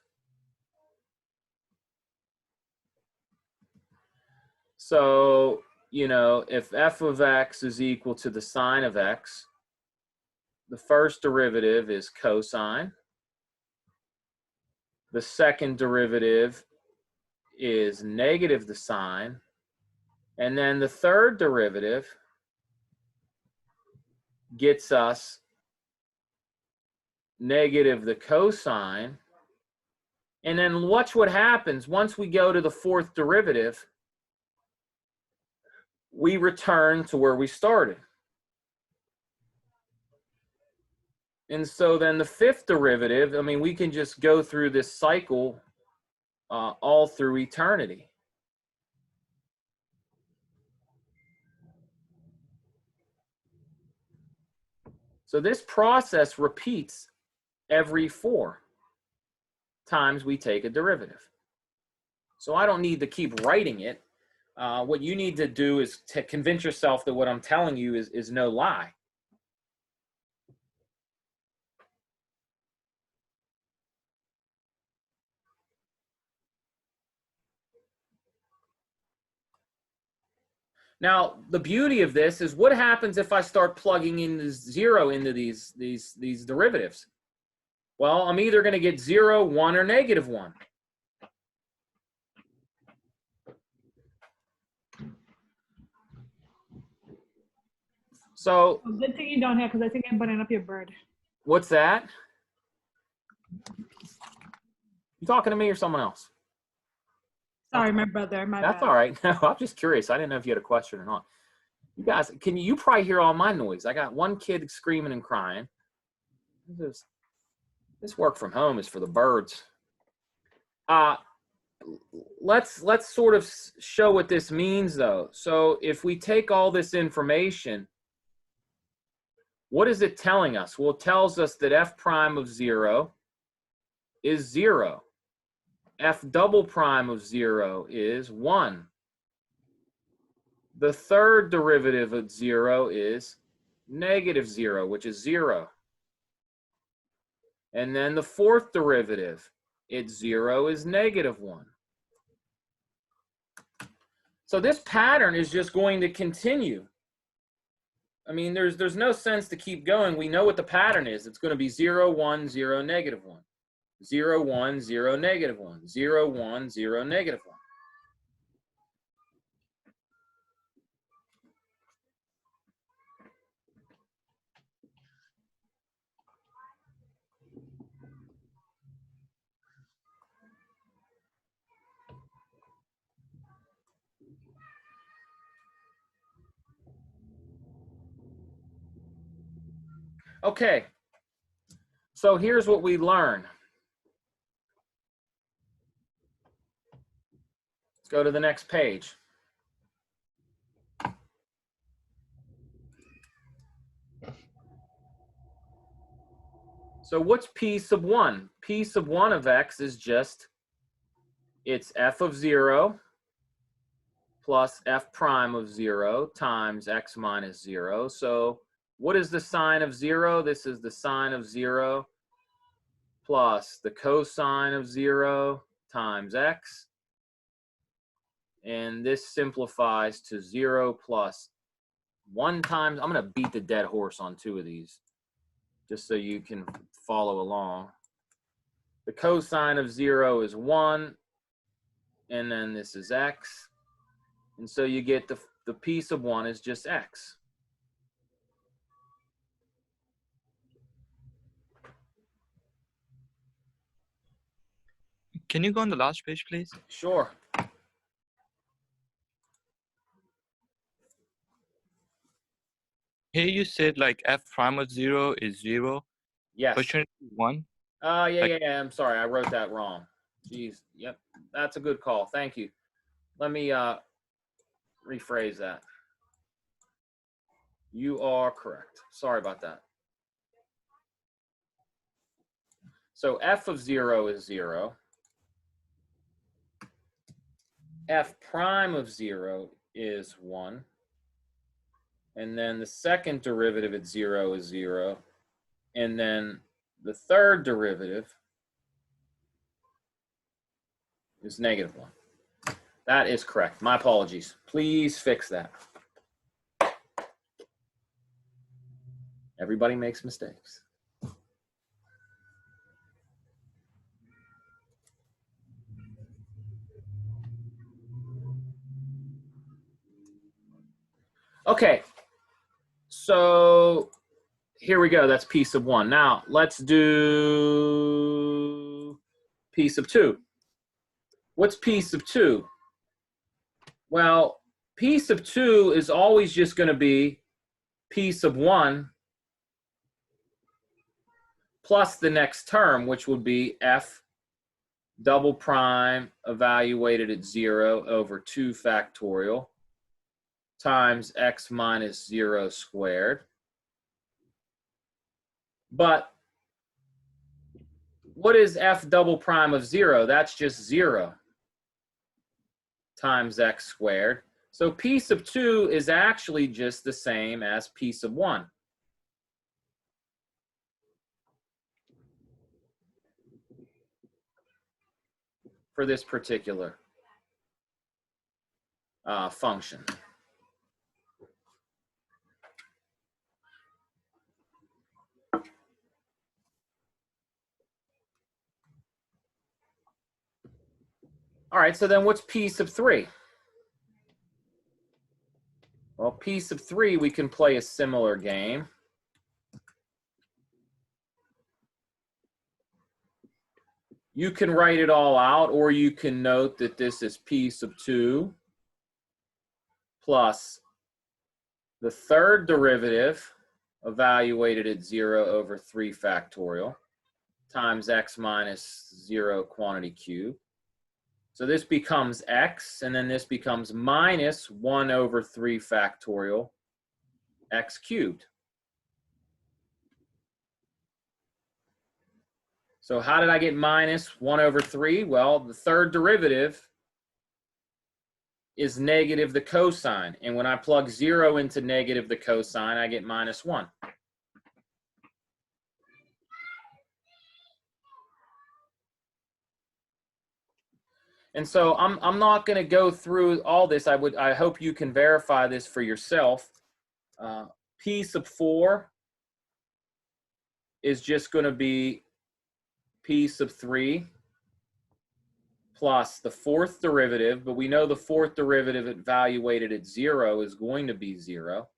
So, you know, if f of x is equal to the sine of x, the first derivative is cosine. The second derivative is negative the sine. And then the third derivative gets us negative the cosine. And then watch what happens once we go to the fourth derivative. We return to where we started. And so then the fifth derivative, I mean, we can just go through this cycle all through eternity. So this process repeats every 4 times we take a derivative. So I don't need to keep writing it. What you need to do is to convince yourself that what I'm telling you is no lie. Now, the beauty of this is what happens if I start plugging in the 0 into these derivatives? Well, I'm either going to get 0, 1, or negative 1. So Good thing you don't have, because I think I'm burning up your bird. what's that? You talking to me or someone else? Sorry, my brother. My That's bad. all right. No, I'm just curious. I didn't know if you had a question or not. You guys, you probably hear all my noise? I got one kid screaming and crying. This work from home is for the birds. Let's sort of show what this means, though. So if we take all this information, what is it telling us? Well, it tells us that f prime of 0 is 0. F double prime of 0 is 1. The third derivative of 0 is negative 0, which is 0. And then the fourth derivative, its 0 is negative 1. So this pattern is just going to continue. I mean, there's no sense to keep going. We know what the pattern is. It's going to be 0, 1, 0, negative 1. 0, 1, 0, negative 1. 0, 1, 0, negative 1. Okay, so here's what we learn. Let's go to the next page. So what's p sub 1? P sub 1 of x is just, it's f of 0 plus f prime of 0 times x minus 0. So what is the sine of 0? This is the sine of 0 plus the cosine of 0 times x. And this simplifies to 0 plus 1 times, I'm going to beat the dead horse on 2 of these, just so you can follow along. The cosine of 0 is 1, and then this is x. And so you get the p sub 1 is just x. Can you go on the last page, please? Sure. here you said like f prime of 0 is 0. Yes. But shouldn't it be 1? Yeah. I'm sorry. I wrote that wrong. Jeez. Yep. That's a good call. Thank you. Let me rephrase that. You are correct. Sorry about that. So f of 0 is 0. F prime of 0 is 1. And then the second derivative at 0 is 0. And then the third derivative is -1. That is correct. My apologies. Please fix that. Everybody makes mistakes. Okay. So here we go. That's p sub 1. Now let's do p sub 2. What's p sub 2? Well, p sub 2 is always just going to be p sub 1 plus the next term, which would be f double prime evaluated at 0 over 2 factorial times x minus 0 squared. But what is f double prime of 0? That's just 0 times x squared. So p sub 2 is actually just the same as p sub 1. For this particular function. All right, so then what's p sub 3? Well, p sub 3, we can play a similar game. You can write it all out, or you can note that this is p sub 2 plus the third derivative evaluated at 0 over 3 factorial times x minus 0 quantity cubed. So this becomes x, and then this becomes minus 1 over 3 factorial x cubed. So how did I get minus 1 over 3? Well, the third derivative is negative the cosine. And when I plug 0 into negative the cosine, I get minus 1. And so I'm not going to go through all this. I hope you can verify this for yourself. P sub 4 is just going to be p sub 3 plus the fourth derivative, but we know the fourth derivative evaluated at 0 is going to be 0.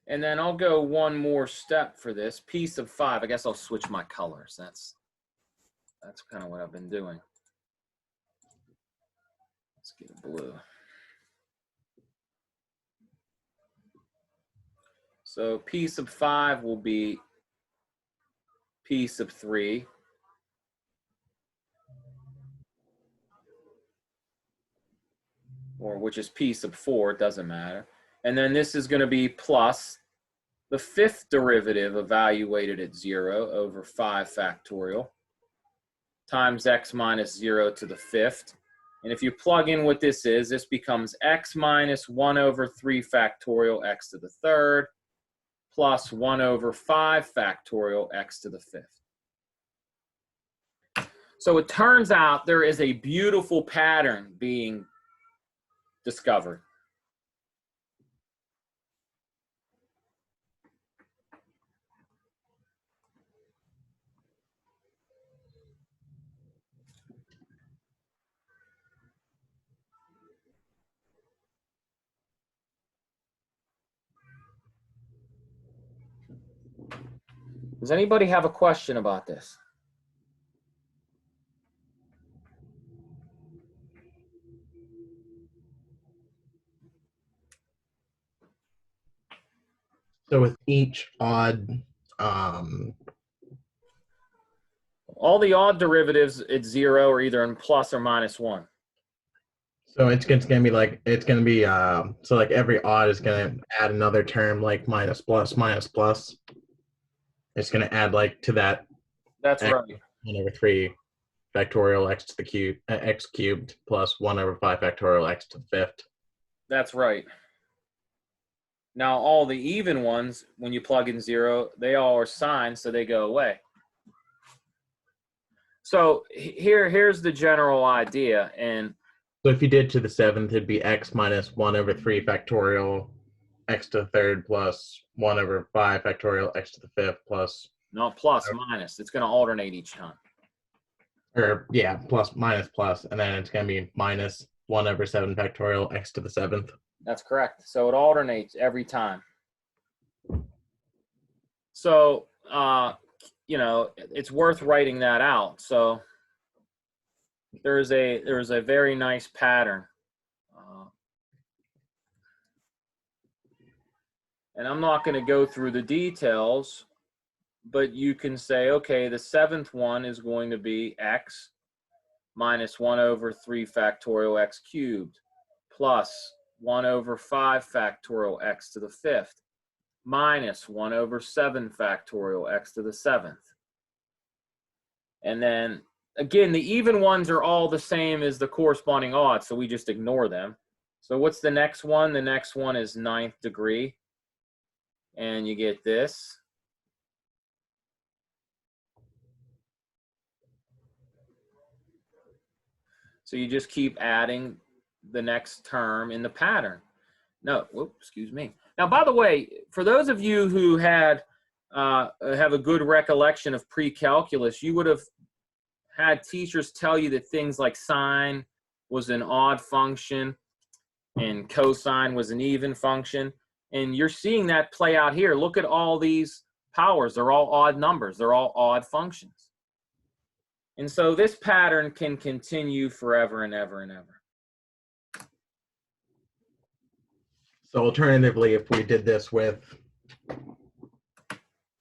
And then I'll go one more step for this. P sub 5, I guess I'll switch my colors. That's kind of what I've been doing. Let's get a blue. So P sub 5 will be P sub 3 or which is P sub 4, it doesn't matter. And then this is going to be plus the fifth derivative evaluated at 0 over 5 factorial times x minus 0 to the fifth. And if you plug in what this is, this becomes x minus 1 over 3 factorial x to the third plus 1 over 5 factorial x to the fifth. So it turns out there is a beautiful pattern being discovered. Does anybody have a question about this? So with each odd, All the odd derivatives, it's 0 or either in plus or minus 1. so it's gonna be like so like every odd is gonna add another term like minus plus minus plus. It's gonna add like to that That's x, right. 1/3 factorial x to the cube x cubed plus 1/5 factorial x to the fifth. That's right. Now, all the even ones, when you plug in 0, they all are signed, so they go away. So here's the general idea. And So if you did to the seventh, it'd be x minus 1/3 factorial x to the third plus 1/5 factorial x to the fifth plus, no, plus, minus. It's going to alternate each time. or yeah, plus minus plus, and then it's going to be minus 1/7 factorial x to the seventh. That's correct. So it alternates every time. So, you know, it's worth writing that out. So there's a very nice pattern. And I'm not going to go through the details, but you can say, okay, the seventh one is going to be x minus 1/3 factorial x cubed plus 1/5 factorial x to the fifth minus 1/7 factorial x to the seventh. And then, again, the even ones are all the same as the corresponding odds, so we just ignore them. So what's the next one? The next one is 9th degree. And you get this. So you just keep adding the next term in the pattern. No, whoops, excuse me. Now, by the way, for those of you who have a good recollection of pre-calculus, you would have had teachers tell you that things like sine was an odd function and cosine was an even function. And you're seeing that play out here. Look at all these powers. They're all odd numbers. They're all odd functions. And so this pattern can continue forever and ever and ever. So alternatively, if we did this with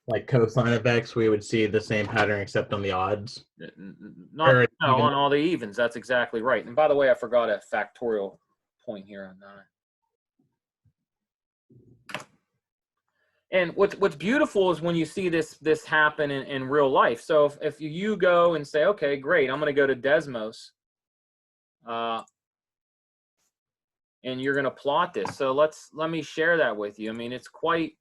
like cosine of x, we would see the same pattern except on the odds. No, on all the evens. That's exactly right. And by the way, I forgot a factorial point here on that. And what's beautiful is when you see this happen in real life. So if you go and say, okay, great, I'm going to go to Desmos, and you're going to plot this. So let me share that with you. I mean, it's quite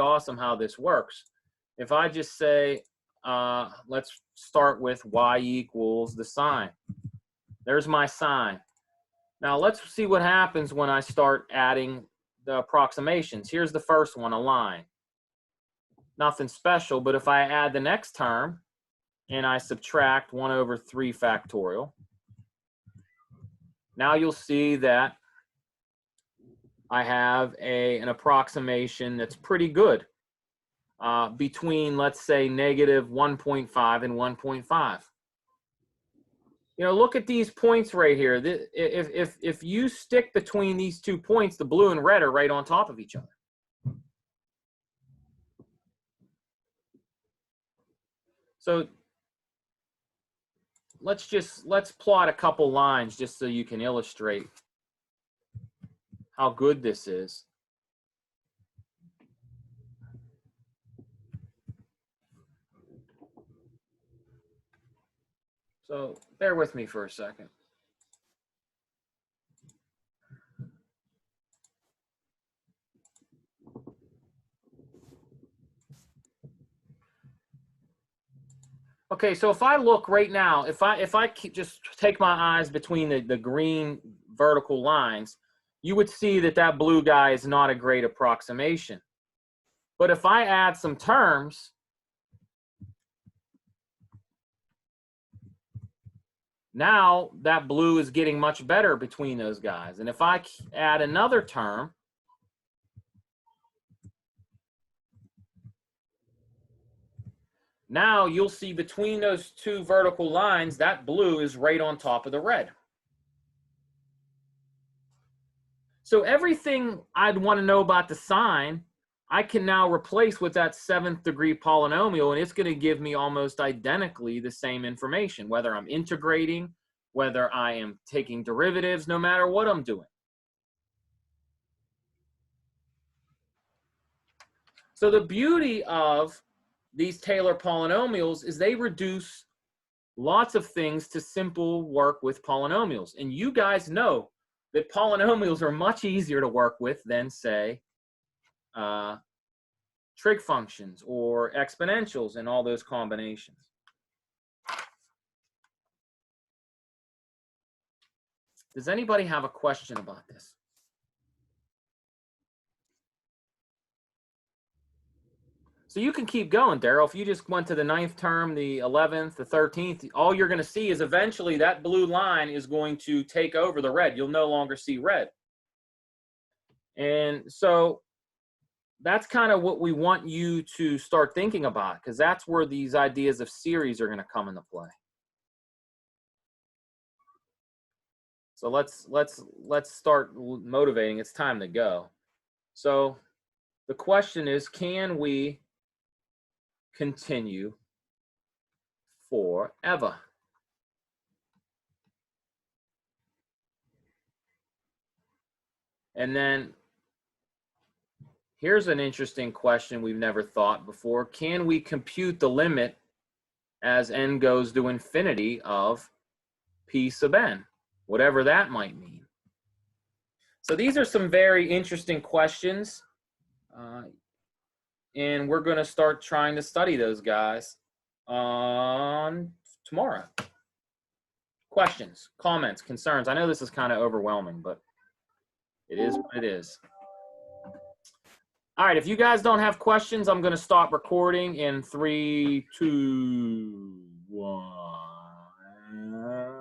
awesome how this works. If I just say, let's start with y equals the sine. There's my sine. Now let's see what happens when I start adding the approximations. Here's the first one, a line. Nothing special, but if I add the next term and I subtract 1/3 factorial, now you'll see that I have an approximation that's pretty good between, let's say, negative 1.5 and 1.5. You know, look at these points right here. If you stick between these 2 points, the blue and red are right on top of each other. So let's plot a couple lines just so you can illustrate how good this is. So bear with me for a second. Okay, so if I look right now, if I just take my eyes between the green vertical lines, you would see that that blue guy is not a great approximation. But if I add some terms, now that blue is getting much better between those guys. And if I add another term, now you'll see between those two vertical lines, that blue is right on top of the red. So everything I'd want to know about the sine, I can now replace with that 7th degree polynomial, and it's going to give me almost identically the same information, whether I'm integrating, whether I am taking derivatives, no matter what I'm doing. So the beauty of these Taylor polynomials is they reduce lots of things to simple work with polynomials. And you guys know that polynomials are much easier to work with than, say, trig functions or exponentials and all those combinations. Does anybody have a question about this? So you can keep going, Daryl. If you just went to the 9th term, the 11th, the 13th, all you're going to see is eventually that blue line is going to take over the red. You'll no longer see red. And so that's kind of what we want you to start thinking about, because that's where these ideas of series are going to come into play. So let's start motivating. It's time to go. So the question is, can we continue forever? And then here's an interesting question we've never thought before. Can we compute the limit as n goes to infinity of p sub n, whatever that might mean? So these are some very interesting questions. And we're going to start trying to study those guys on tomorrow. Questions, comments, concerns? I know this is kind of overwhelming, but it is what it is. All right, if you guys don't have questions, I'm going to stop recording in 3, 2, 1.